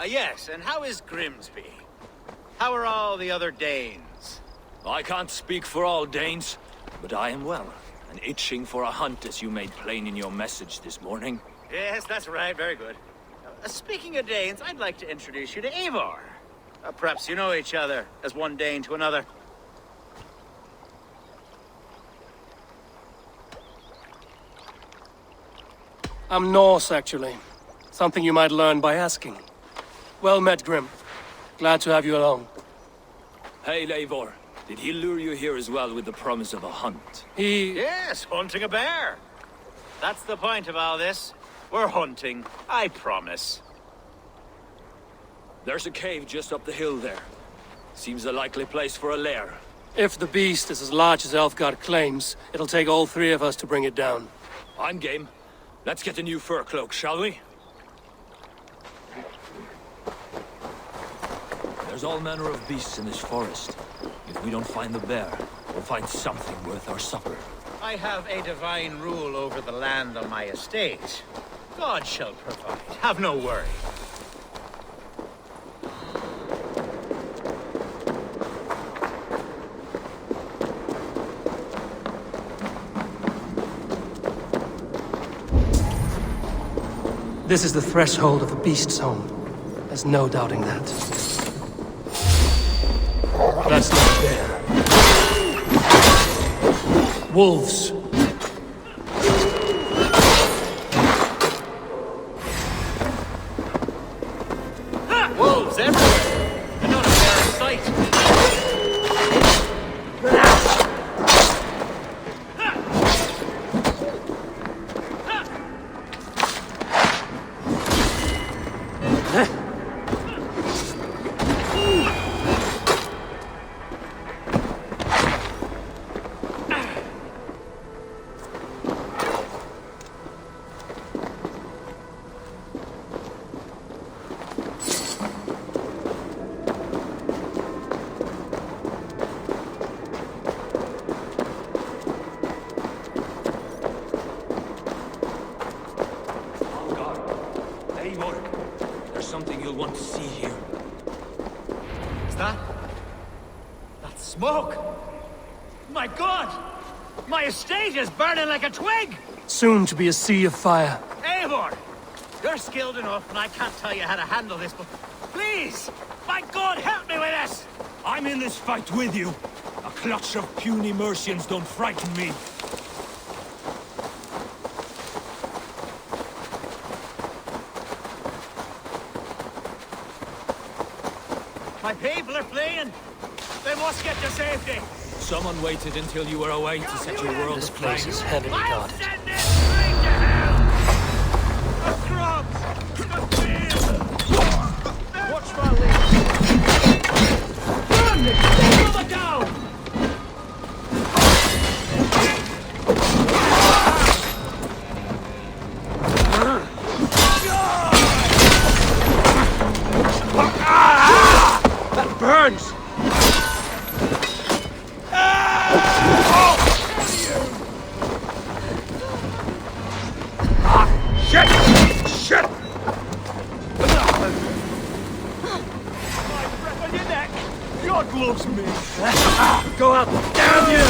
Yes, and how is Grimsby? How are all the other Danes? I can't speak for all Danes, but I am well, and itching for a hunt as you made plain in your message this morning. Yes, that's right, very good. Speaking of Danes, I'd like to introduce you to Eivor. Perhaps you know each other, as one Dane to another. I'm Norse, actually. Something you might learn by asking. Well met, Grim. Glad to have you along. Hey, Eivor. Did he lure you here as well with the promise of a hunt? Yes, hunting a bear. That's the point of all this. We're hunting, I promise. There's a cave just up the hill there. Seems a likely place for a lair. If the beast is as large as Elfgard claims, it'll take all three of us to bring it down. I'm game. Let's get a new fur cloak, shall we? There's all manner of beasts in this forest. If we don't find the bear, we'll find something worth our supper. I have a divine rule over the land on my estate. God shall provide. Have no worry. This is the threshold of the beast's home. There's no doubting that. That's not bear. Wolves. Wolves everywhere! And not a bear in sight! that? That smoke! My God! My estate is burning like a twig! Soon to be a sea of fire. Eivor! You're skilled enough, and I can't tell you how to handle this, but please! My God, help me with this! I'm in this fight with you. A clutch of puny Mercians don't frighten me. My people are fleeing! They must get to safety! Someone waited until you were away to set your world This aflame. place is heavily I'll guarded. send this straight to hell! The crumbs! The field! Watch my lead! Burn this! Pull it down! That burns! Shit! Shit! My breath on your neck! God loves me! Go out! Damn you!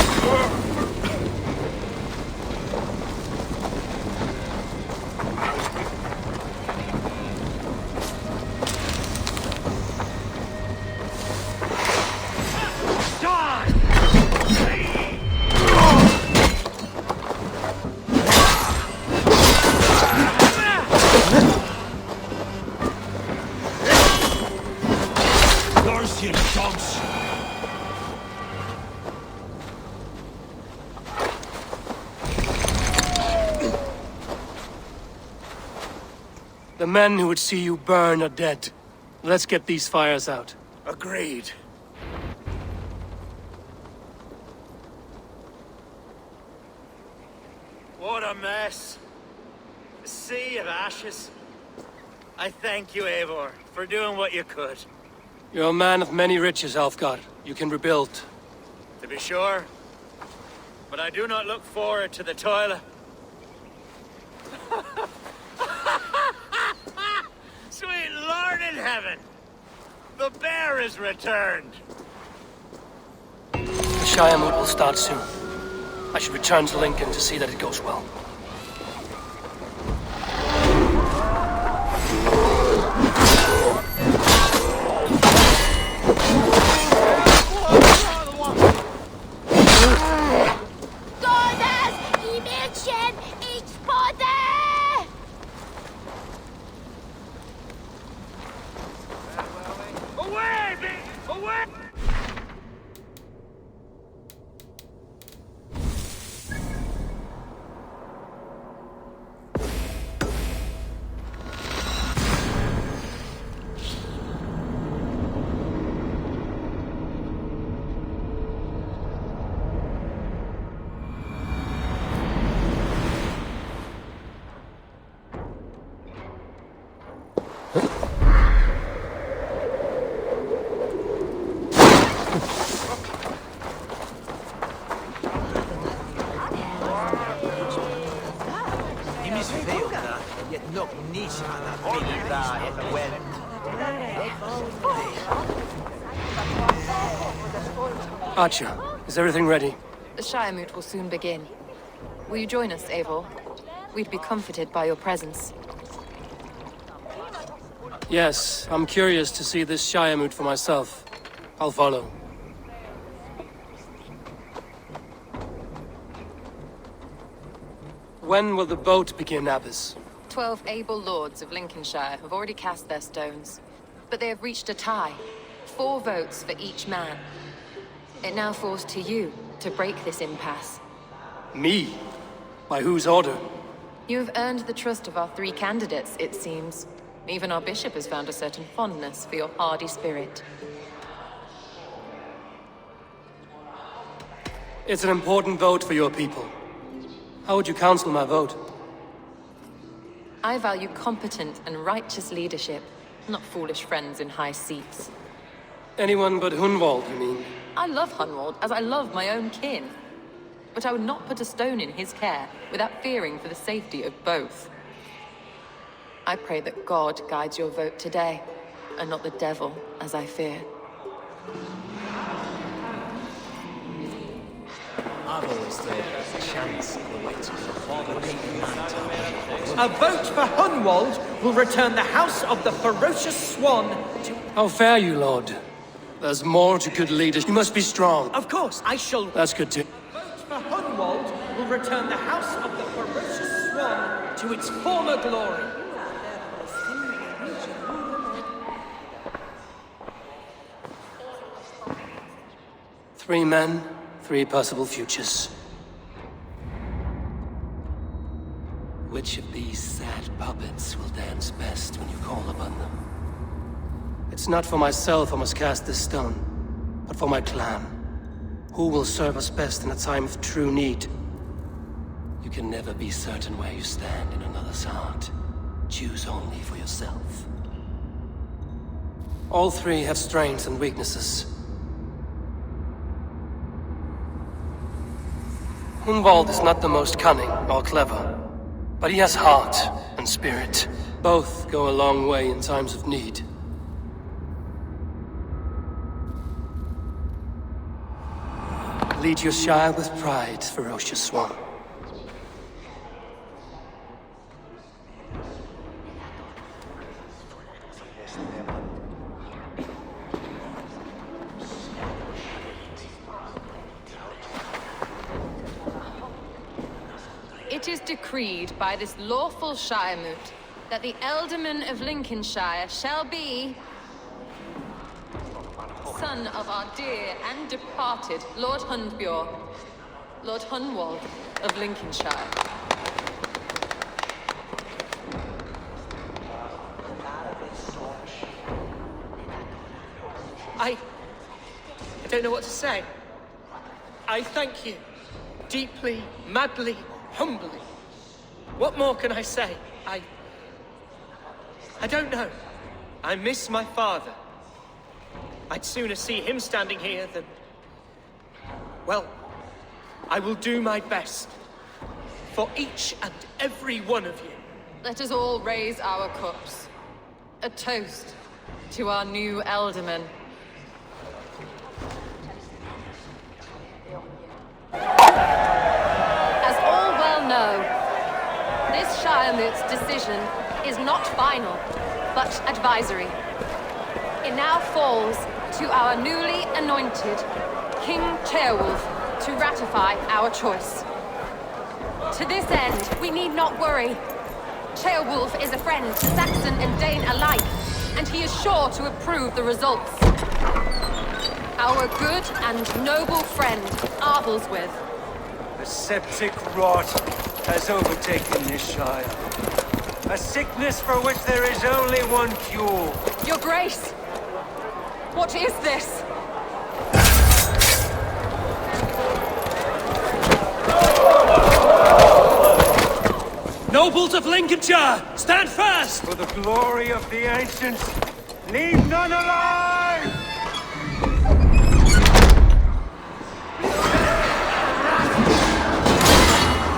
Mercian dogs! The men who would see you burn are dead. Let's get these fires out. Agreed. What a mess. A sea of ashes. I thank you, Eivor, for doing what you could. You're a man of many riches, Alfgar. You can rebuild. To be sure. But I do not look forward to the toilet. Sweet Lord in heaven! The bear is returned! The Shire mood will start soon. I should return to Lincoln to see that it goes well. Away, away! Archer, is everything ready? The Shire moot will soon begin. Will you join us, Eivor? We'd be comforted by your presence. Yes, I'm curious to see this Shire moot for myself. I'll follow. When will the boat begin, Abbess? 12 able lords of Lincolnshire have already cast their stones, but they have reached a tie. 4 votes for each man. It now falls to you to break this impasse. Me? By whose order? You have earned the trust of our 3 candidates, it seems. Even our bishop has found a certain fondness for your hardy spirit. It's an important vote for your people. How would you counsel my vote? I value competent and righteous leadership, not foolish friends in high seats. Anyone but Hunwald, you mean? I love Hunwald as I love my own kin. But I would not put a stone in his care without fearing for the safety of both. I pray that God guides your vote today, and not the devil, as I fear. I've always thought a chance awaits before the big man. A vote for Hunwald will return the House of the Ferocious Swan to... How fare you, Lord? There's more to good leaders. You must be strong. Of course, I shall... That's good too. A vote for Hunwald will return the House of the Ferocious Swan to its former glory. 3 men, 3 possible futures. Which of these sad puppets will dance best when you call upon them? It's not for myself I must cast this stone, but for my clan. Who will serve us best in a time of true need? You can never be certain where you stand in another's heart. Choose only for yourself. All 3 have strengths and weaknesses. Hunwald is not the most cunning or clever, but he has heart and spirit. Both go a long way in times of need. Lead your Shire with pride, ferocious swan. It is decreed by this lawful Shiremoot that the Ealdorman of Lincolnshire shall be son of our dear and departed Lord Hundbjorn, Lord Hunwald of Lincolnshire. I don't know what to say. I thank you. Deeply, madly, humbly. What more can I say? I don't know. I miss my father. I'd sooner see him standing here than... Well, I will do my best. For each and every one of you. Let us all raise our cups. A toast to our new Ealdorman. As all well know, this Shiremoot's decision is not final, but advisory. It now falls to our newly anointed King Ceolwulf to ratify our choice. To this end, we need not worry. Ceolwulf is a friend to Saxon and Dane alike, and he is sure to approve the results. Our good and noble friend, Arthelswith. The septic rot has overtaken this Shire. A sickness for which there is only one cure. Your Grace! What is this? Nobles of Lincolnshire, stand fast! For the glory of the ancients, leave none alive!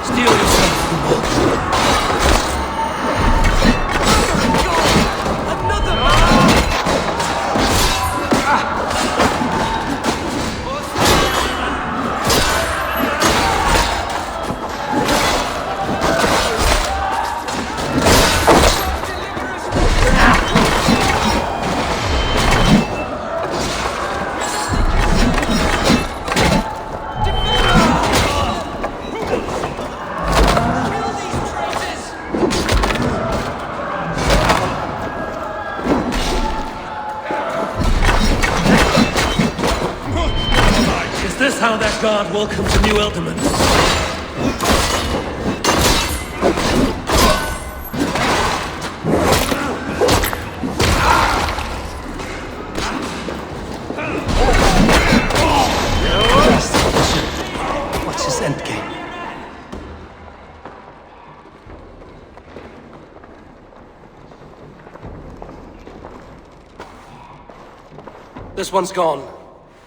Steel yourself, how that guard welcomes a new Ealdorman. What's his endgame? This one's gone.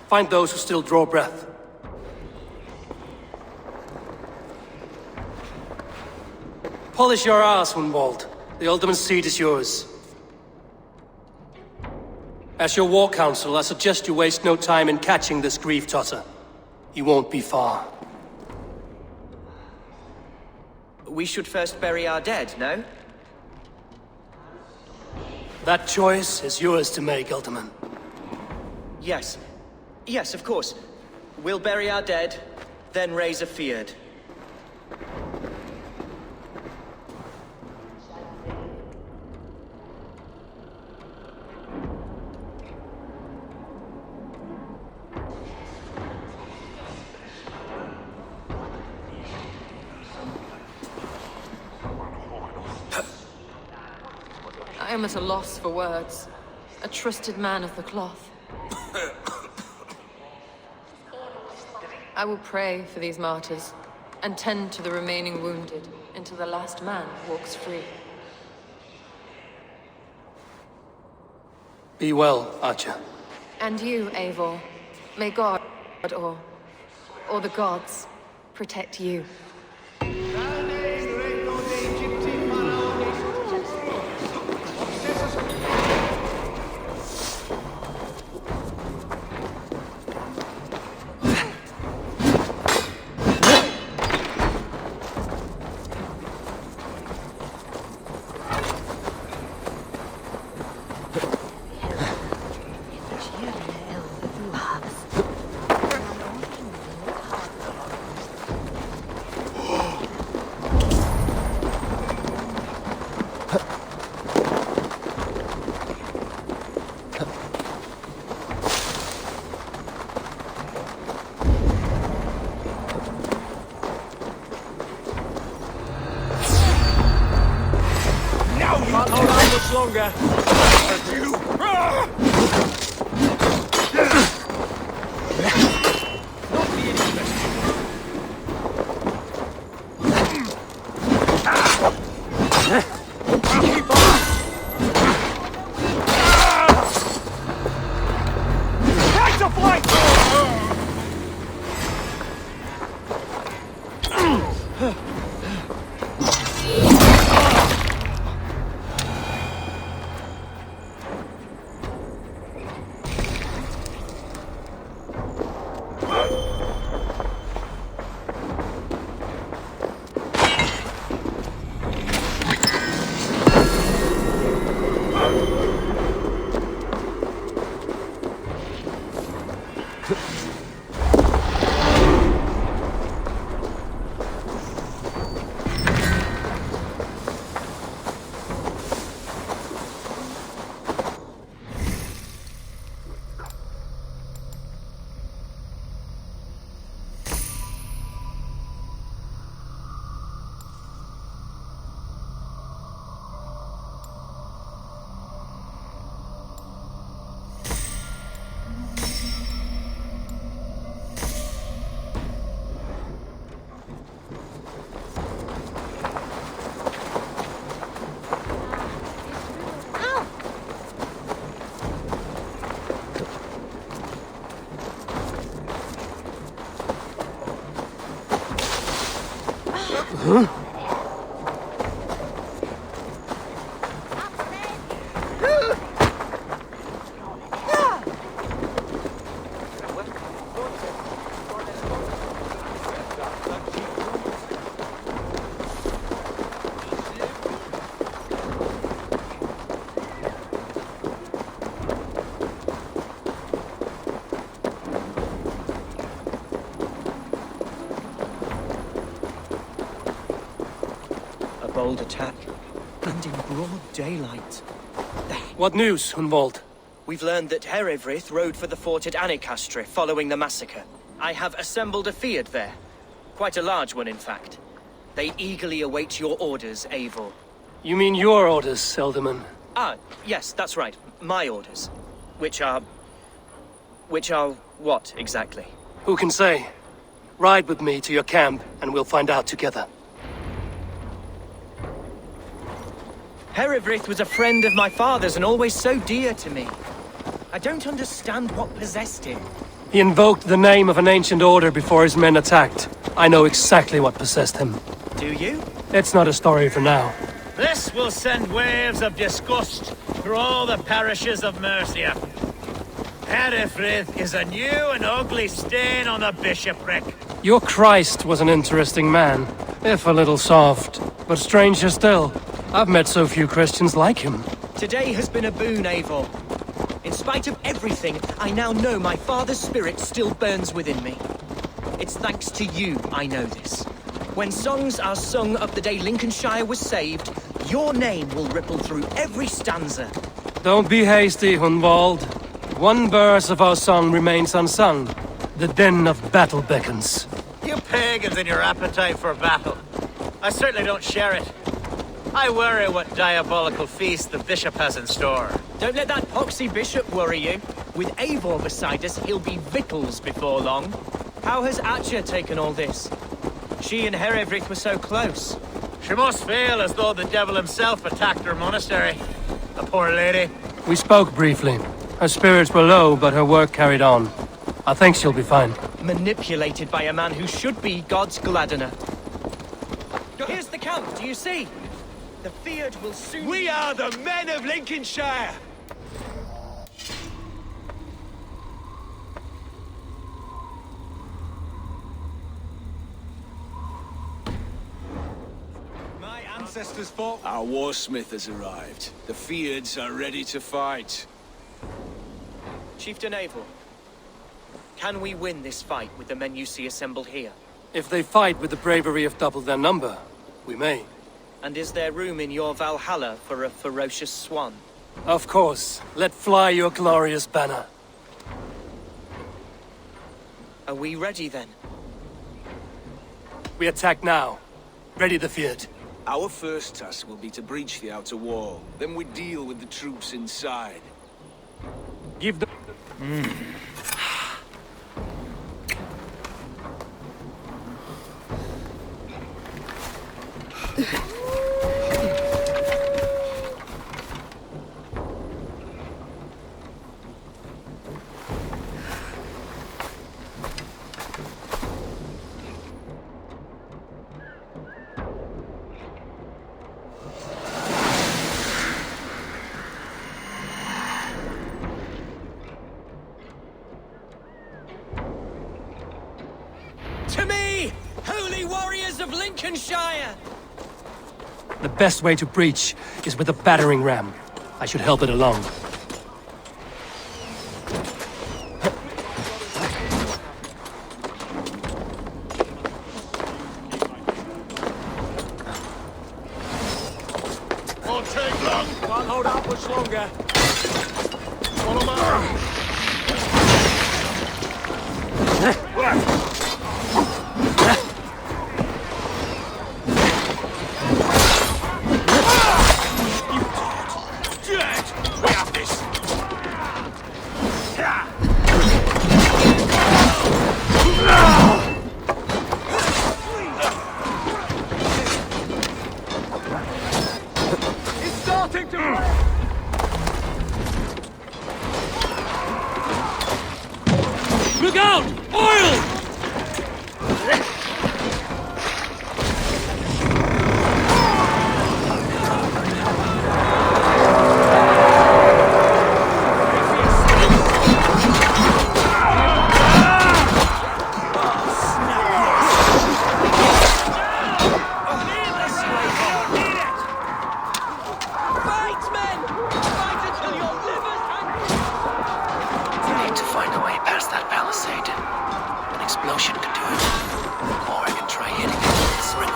Find those who still draw breath. Polish your ass, Hunwald. The Ealdorman's seat is yours. As your war council, I suggest you waste no time in catching this grief-tosser. He won't be far. We should first bury our dead, no? That choice is yours to make, Alderman. Yes. Yes, of course. We'll bury our dead, then raise a feared. I am at a loss for words. A trusted man of the cloth. I will pray for these martyrs, and tend to the remaining wounded, until the last man walks free. Be well, Archer. And you, Eivor. May God, or the gods, protect you. Longer. Huh? Bold attack, and in broad daylight. What news, Hunwald? We've learned that Herivryth rode for the fort at Annikastre following the massacre. I have assembled a feared there. Quite a large one, in fact. They eagerly await your orders, Eivor. You mean your orders, Alderman? Ah, yes, that's right. My orders. Which are what, exactly? Who can say? Ride with me to your camp, and we'll find out together. Herivryth was a friend of my father's and always so dear to me. I don't understand what possessed him. He invoked the name of an ancient order before his men attacked. I know exactly what possessed him. Do you? It's not a story for now. This will send waves of disgust through all the parishes of Mercia. Herefrith is a new and ugly stain on the bishopric. Your Christ was an interesting man, if a little soft. But stranger still, I've met so few Christians like him. Today has been a boon, Eivor. In spite of everything, I now know my father's spirit still burns within me. It's thanks to you I know this. When songs are sung of the day Lincolnshire was saved, your name will ripple through every stanza. Don't be hasty, Hunwald. One verse of our song remains unsung. The din of battle beckons. You pagans and your appetite for battle. I certainly don't share it. I worry what diabolical feast the bishop has in store. Don't let that poxy bishop worry you. With Eivor beside us, he'll be victuals before long. How has Atcha taken all this? She and Herefrith were so close. She must feel as though the devil himself attacked her monastery. The poor lady. We spoke briefly. Her spirits were low, but her work carried on. I think she'll be fine. Manipulated by a man who should be God's gladdener. Here's the camp, do you see? The Fiat will soon... We are the men of Lincolnshire! My ancestors fought... Our warsmith has arrived. The Fiads are ready to fight. Chieftain Eivor, can we win this fight with the men you see assembled here? If they fight with the bravery of double their number, we may. And is there room in your Valhalla for a ferocious swan? Of course. Let fly your glorious banner. Are we ready then? We attack now. Ready the Fiat. Our first task will be to breach the outer wall. Then we deal with the troops inside. Give them... To me, holy warriors of Lincolnshire! The best way to breach is with a battering ram. I should help it along. Won't take long. Can't hold out much longer. Follow my... Look out! Oil! Explosion could do it. Or I can try hitting it with this ring.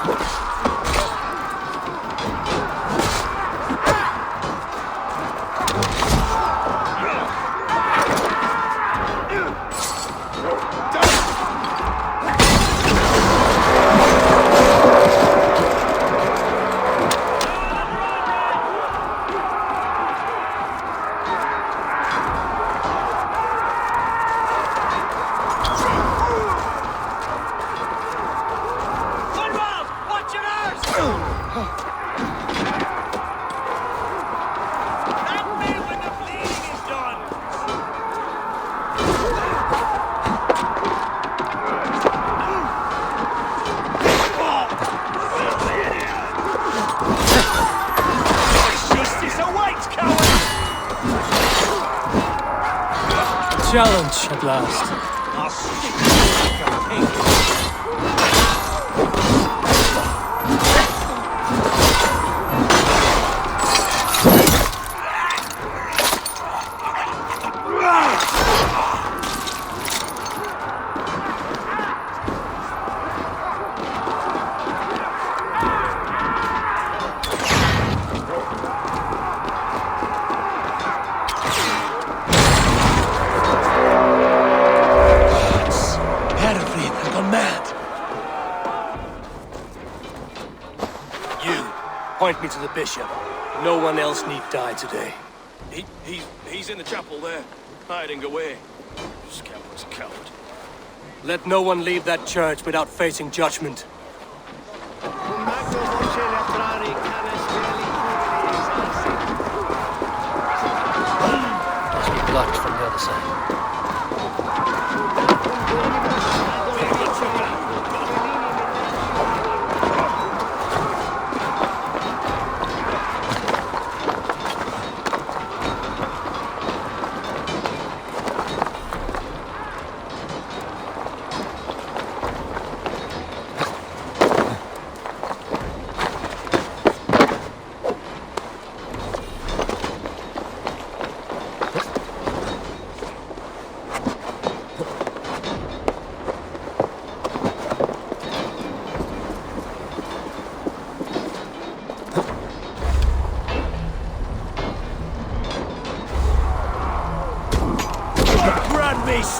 challenge at last. I'll stick you like a pig. Point me to the bishop. No one else need die today. He's in the chapel there, hiding away. This coward's a coward. Let no one leave that church without facing judgment. Must be blocked from the other side.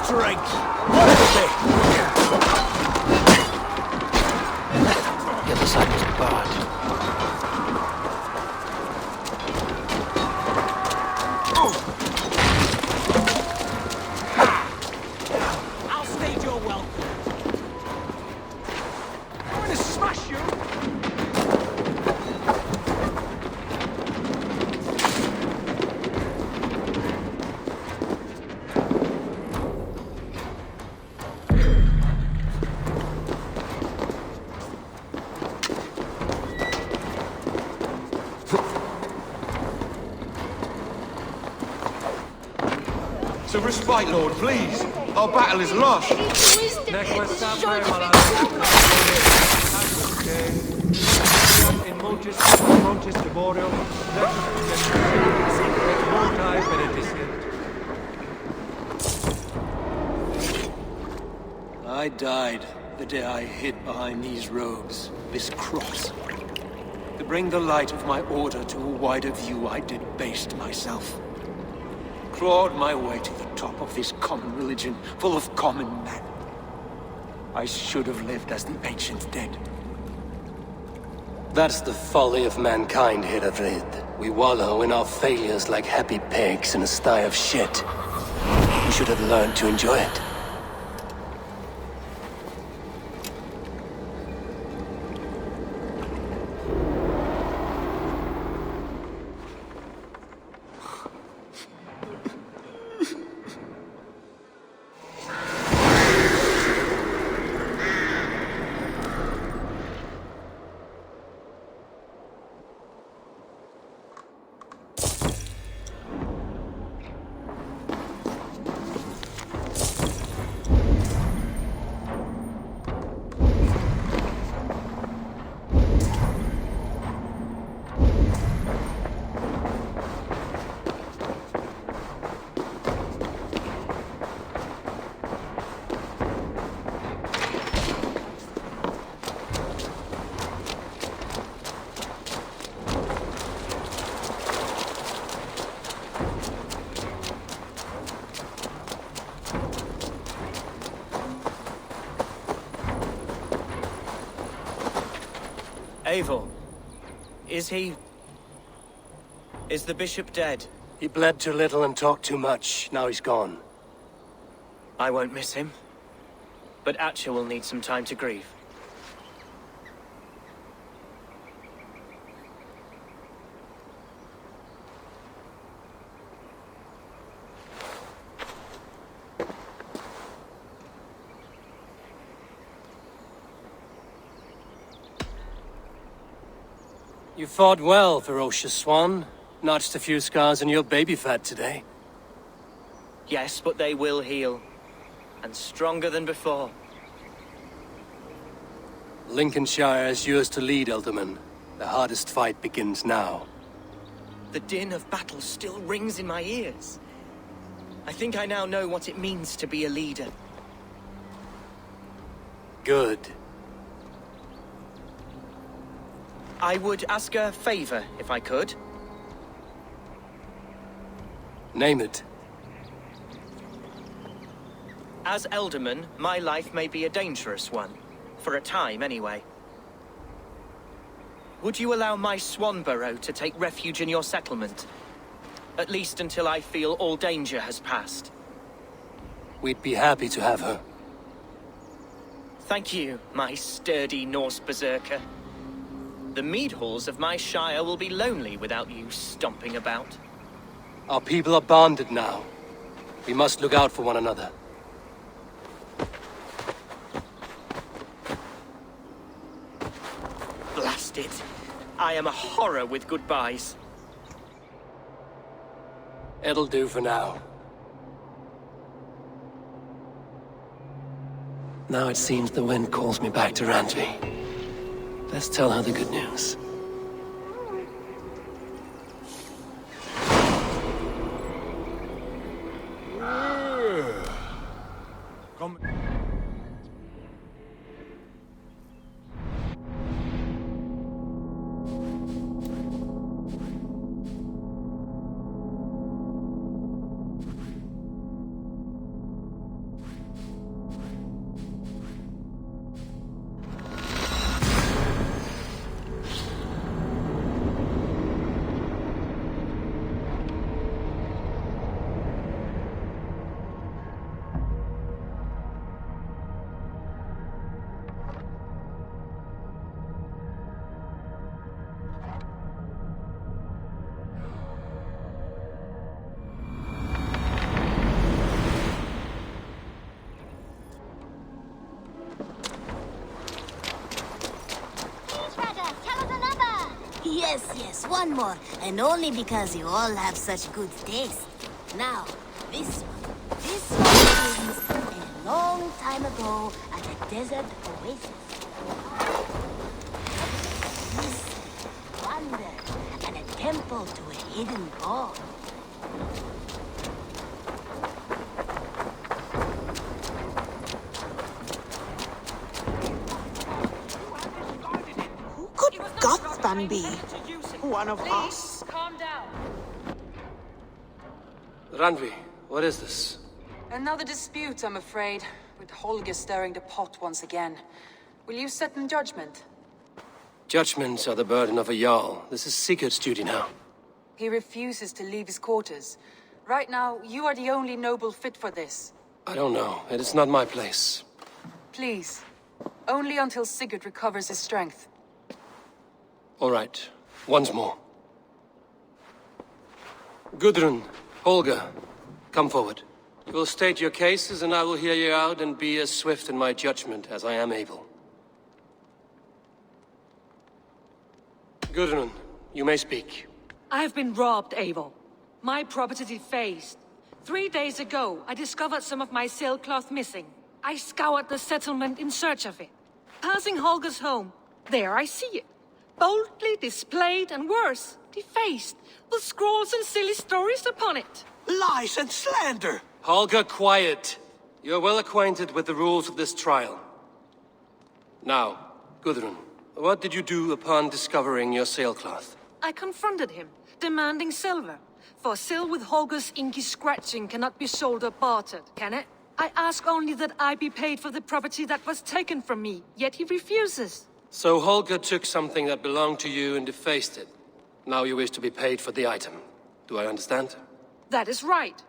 Strength! The other side was barred. I'll stage your welcome. I'm gonna smash you! So respite, Lord, please. Our battle is lost. I died the day I hid behind these robes, this cross. To bring the light of my order to a wider view, I debased myself. Clawed my way to the top of this common religion, full of common men. I should have lived as the ancient dead. That's the folly of mankind, Heravrid. We wallow in our failures like happy pigs in a sty of shit. We should have learned to enjoy it. Eivor, is the bishop dead? He bled too little and talked too much. Now he's gone. I won't miss him. But Atcha will need some time to grieve. You fought well, ferocious swan. Notched a few scars on your baby fat today. Yes, but they will heal. And stronger than before. Lincolnshire is yours to lead, Alderman. The hardest fight begins now. The din of battle still rings in my ears. I think I now know what it means to be a leader. Good. I would ask a favor, if I could. Name it. As Elderman, my life may be a dangerous one. For a time, anyway. Would you allow my swan burrow to take refuge in your settlement? At least until I feel all danger has passed. We'd be happy to have her. Thank you, my sturdy Norse berserker. The mead halls of my shire will be lonely without you stomping about. Our people are bonded now. We must look out for one another. Blast it. I am a horror with goodbyes. It'll do for now. Now it seems the wind calls me back to Randvi. Let's tell her the good news. Come. Yes, one more. And only because you all have such good taste. Now, this one begins a long time ago at a desert oasis. Peace, wonder, and a temple to a hidden god. Who could Gotham be? One of us? Calm down. Randvi, what is this? Another dispute, I'm afraid, with Holger stirring the pot once again. Will you sit in judgment? Judgments are the burden of a Jarl. This is Sigurd's duty now. He refuses to leave his quarters. Right now, you are the only noble fit for this. I don't know. It is not my place. Please. Only until Sigurd recovers his strength. All right. Once more. Gudrun, Holger, come forward. You will state your cases, and I will hear you out and be as swift in my judgment as I am able. Gudrun, you may speak. I have been robbed, Eivor. My property defaced. 3 days ago, I discovered some of my sailcloth missing. I scoured the settlement in search of it. Passing Holger's home, there I see it. Boldly displayed and worse, defaced, with scrolls and silly stories upon it. Lies and slander! Holger, quiet. You're well acquainted with the rules of this trial. Now, Gudrun, what did you do upon discovering your sailcloth? I confronted him, demanding silver. For sil with Holger's inky scratching cannot be sold or bartered, can it? I ask only that I be paid for the property that was taken from me, yet he refuses. So Holger took something that belonged to you and defaced it. Now you wish to be paid for the item. Do I understand? That is right.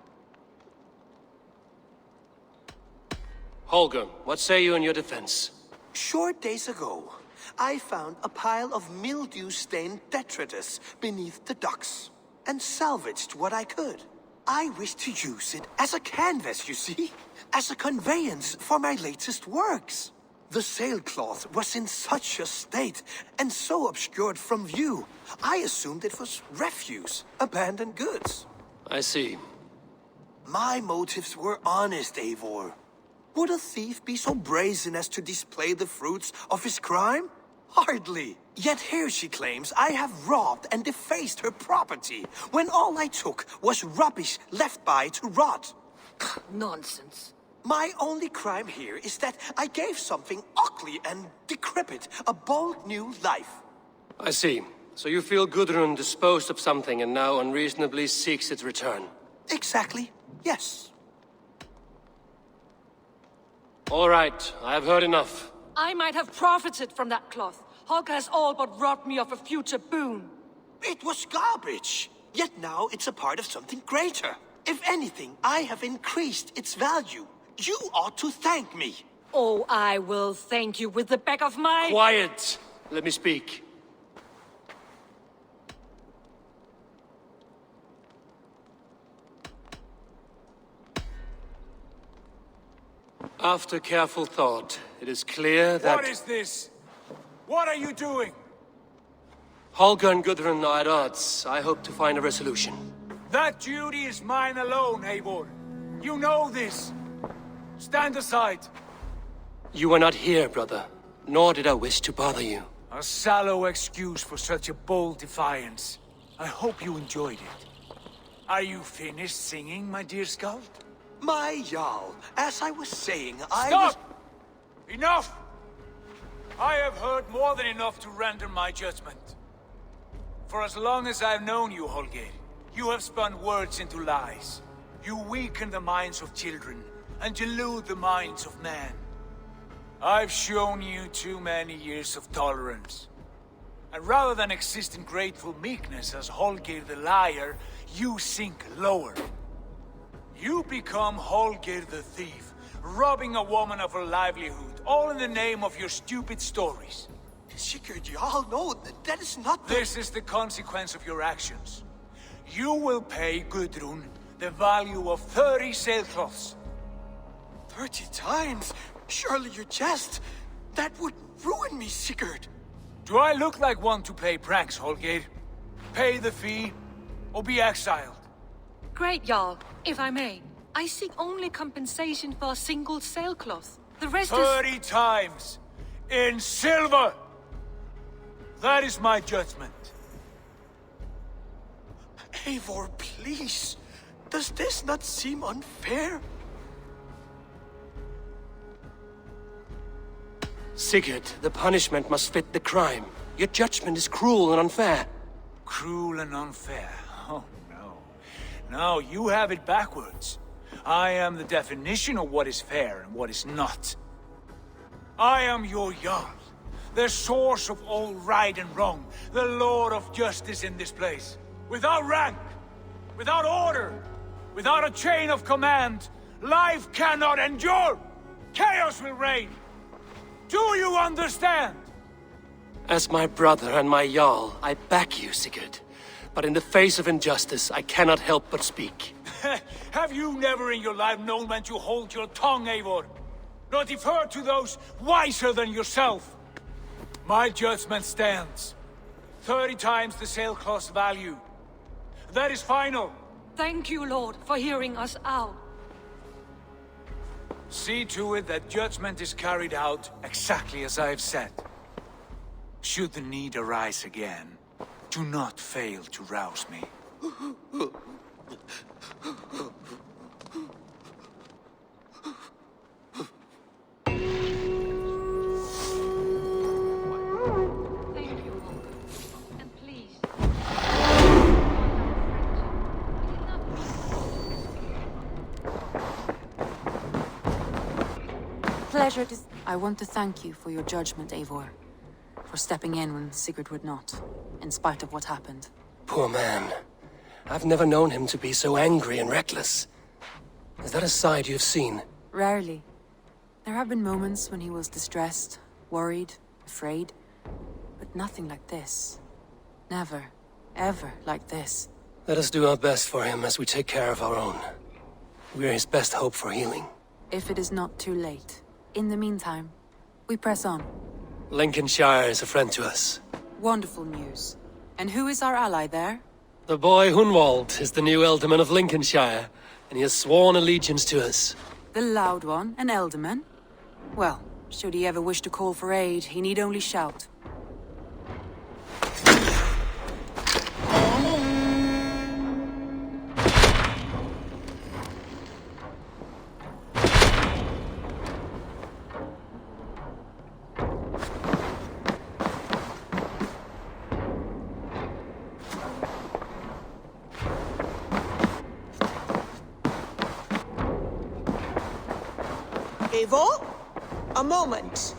Holger, what say you in your defense? Short days ago, I found a pile of mildew-stained detritus beneath the docks, and salvaged what I could. I wish to use it as a canvas, you see? As a conveyance for my latest works. The sailcloth was in such a state, and so obscured from view, I assumed it was refuse, abandoned goods. I see. My motives were honest, Eivor. Would a thief be so brazen as to display the fruits of his crime? Hardly. Yet here she claims I have robbed and defaced her property, when all I took was rubbish left by to rot. Nonsense. My only crime here is that I gave something ugly and decrepit a bold new life. I see. So you feel Gudrun disposed of something and now unreasonably seeks its return? Exactly, yes. All right, I have heard enough. I might have profited from that cloth. Holger has all but robbed me of a future boon. It was garbage. Yet now it's a part of something greater. If anything, I have increased its value. You ought to thank me. Oh, I will thank you with the back of my... Quiet! Let me speak. After careful thought, it is clear that... What is this? What are you doing? Holger and Gudrun are at odds. I hope to find a resolution. That duty is mine alone, Eivor. You know this. Stand aside. You are not here, brother. Nor did I wish to bother you. A sallow excuse for such a bold defiance. I hope you enjoyed it. Are you finished singing, my dear Skald? My Jarl, as I was saying, Stop! Enough! I have heard more than enough to render my judgment. For as long as I've known you, Holger, you have spun words into lies. You weaken the minds of children and delude the minds of men. I've shown you too many years of tolerance. And rather than exist in grateful meekness as Holger the liar, you sink lower. You become Holger the thief, robbing a woman of her livelihood, all in the name of your stupid stories. Sigurd, Jarl, no, that is not the... This is the consequence of your actions. You will pay Gudrun the value of 30 sailcloths. 30 times? Surely you jest. That would ruin me, Sigurd. Do I look like one to play pranks, Holger? Pay the fee, or be exiled. Great, Jarl. If I may, I seek only compensation for a single sailcloth. The rest 30 times! In silver! That is my judgment. Eivor, please. Does this not seem unfair? Sigurd, the punishment must fit the crime. Your judgment is cruel and unfair. Cruel and unfair? Oh, no. No, you have it backwards. I am the definition of what is fair and what is not. I am your Jarl, the source of all right and wrong, the Lord of justice in this place. Without rank, without order, without a chain of command, life cannot endure! Chaos will reign! Do you understand? As my brother and my Jarl, I back you, Sigurd. But in the face of injustice, I cannot help but speak. Have you never in your life known when to hold your tongue, Eivor? Nor defer to those wiser than yourself? My judgment stands. 30 times the sailcloth's value. That is final. Thank you, Lord, for hearing us out. See to it that judgment is carried out exactly as I have said. Should the need arise again, do not fail to rouse me. Thank you, Holger. And please... Pleasure to... I want to thank you for your judgment, Eivor. For stepping in when Sigurd would not, in spite of what happened. Poor man. I've never known him to be so angry and reckless. Is that a side you've seen? Rarely. There have been moments when he was distressed, worried, afraid. But nothing like this. Never, ever like this. Let us do our best for him as we take care of our own. We're his best hope for healing. If it is not too late. In the meantime, we press on. Lincolnshire is a friend to us. Wonderful news. And who is our ally there? The boy Hunwald is the new Ealdorman of Lincolnshire. and he has sworn allegiance to us. The Loud One, an Elderman? Well, should he ever wish to call for aid, he need only shout. Eivor? A moment.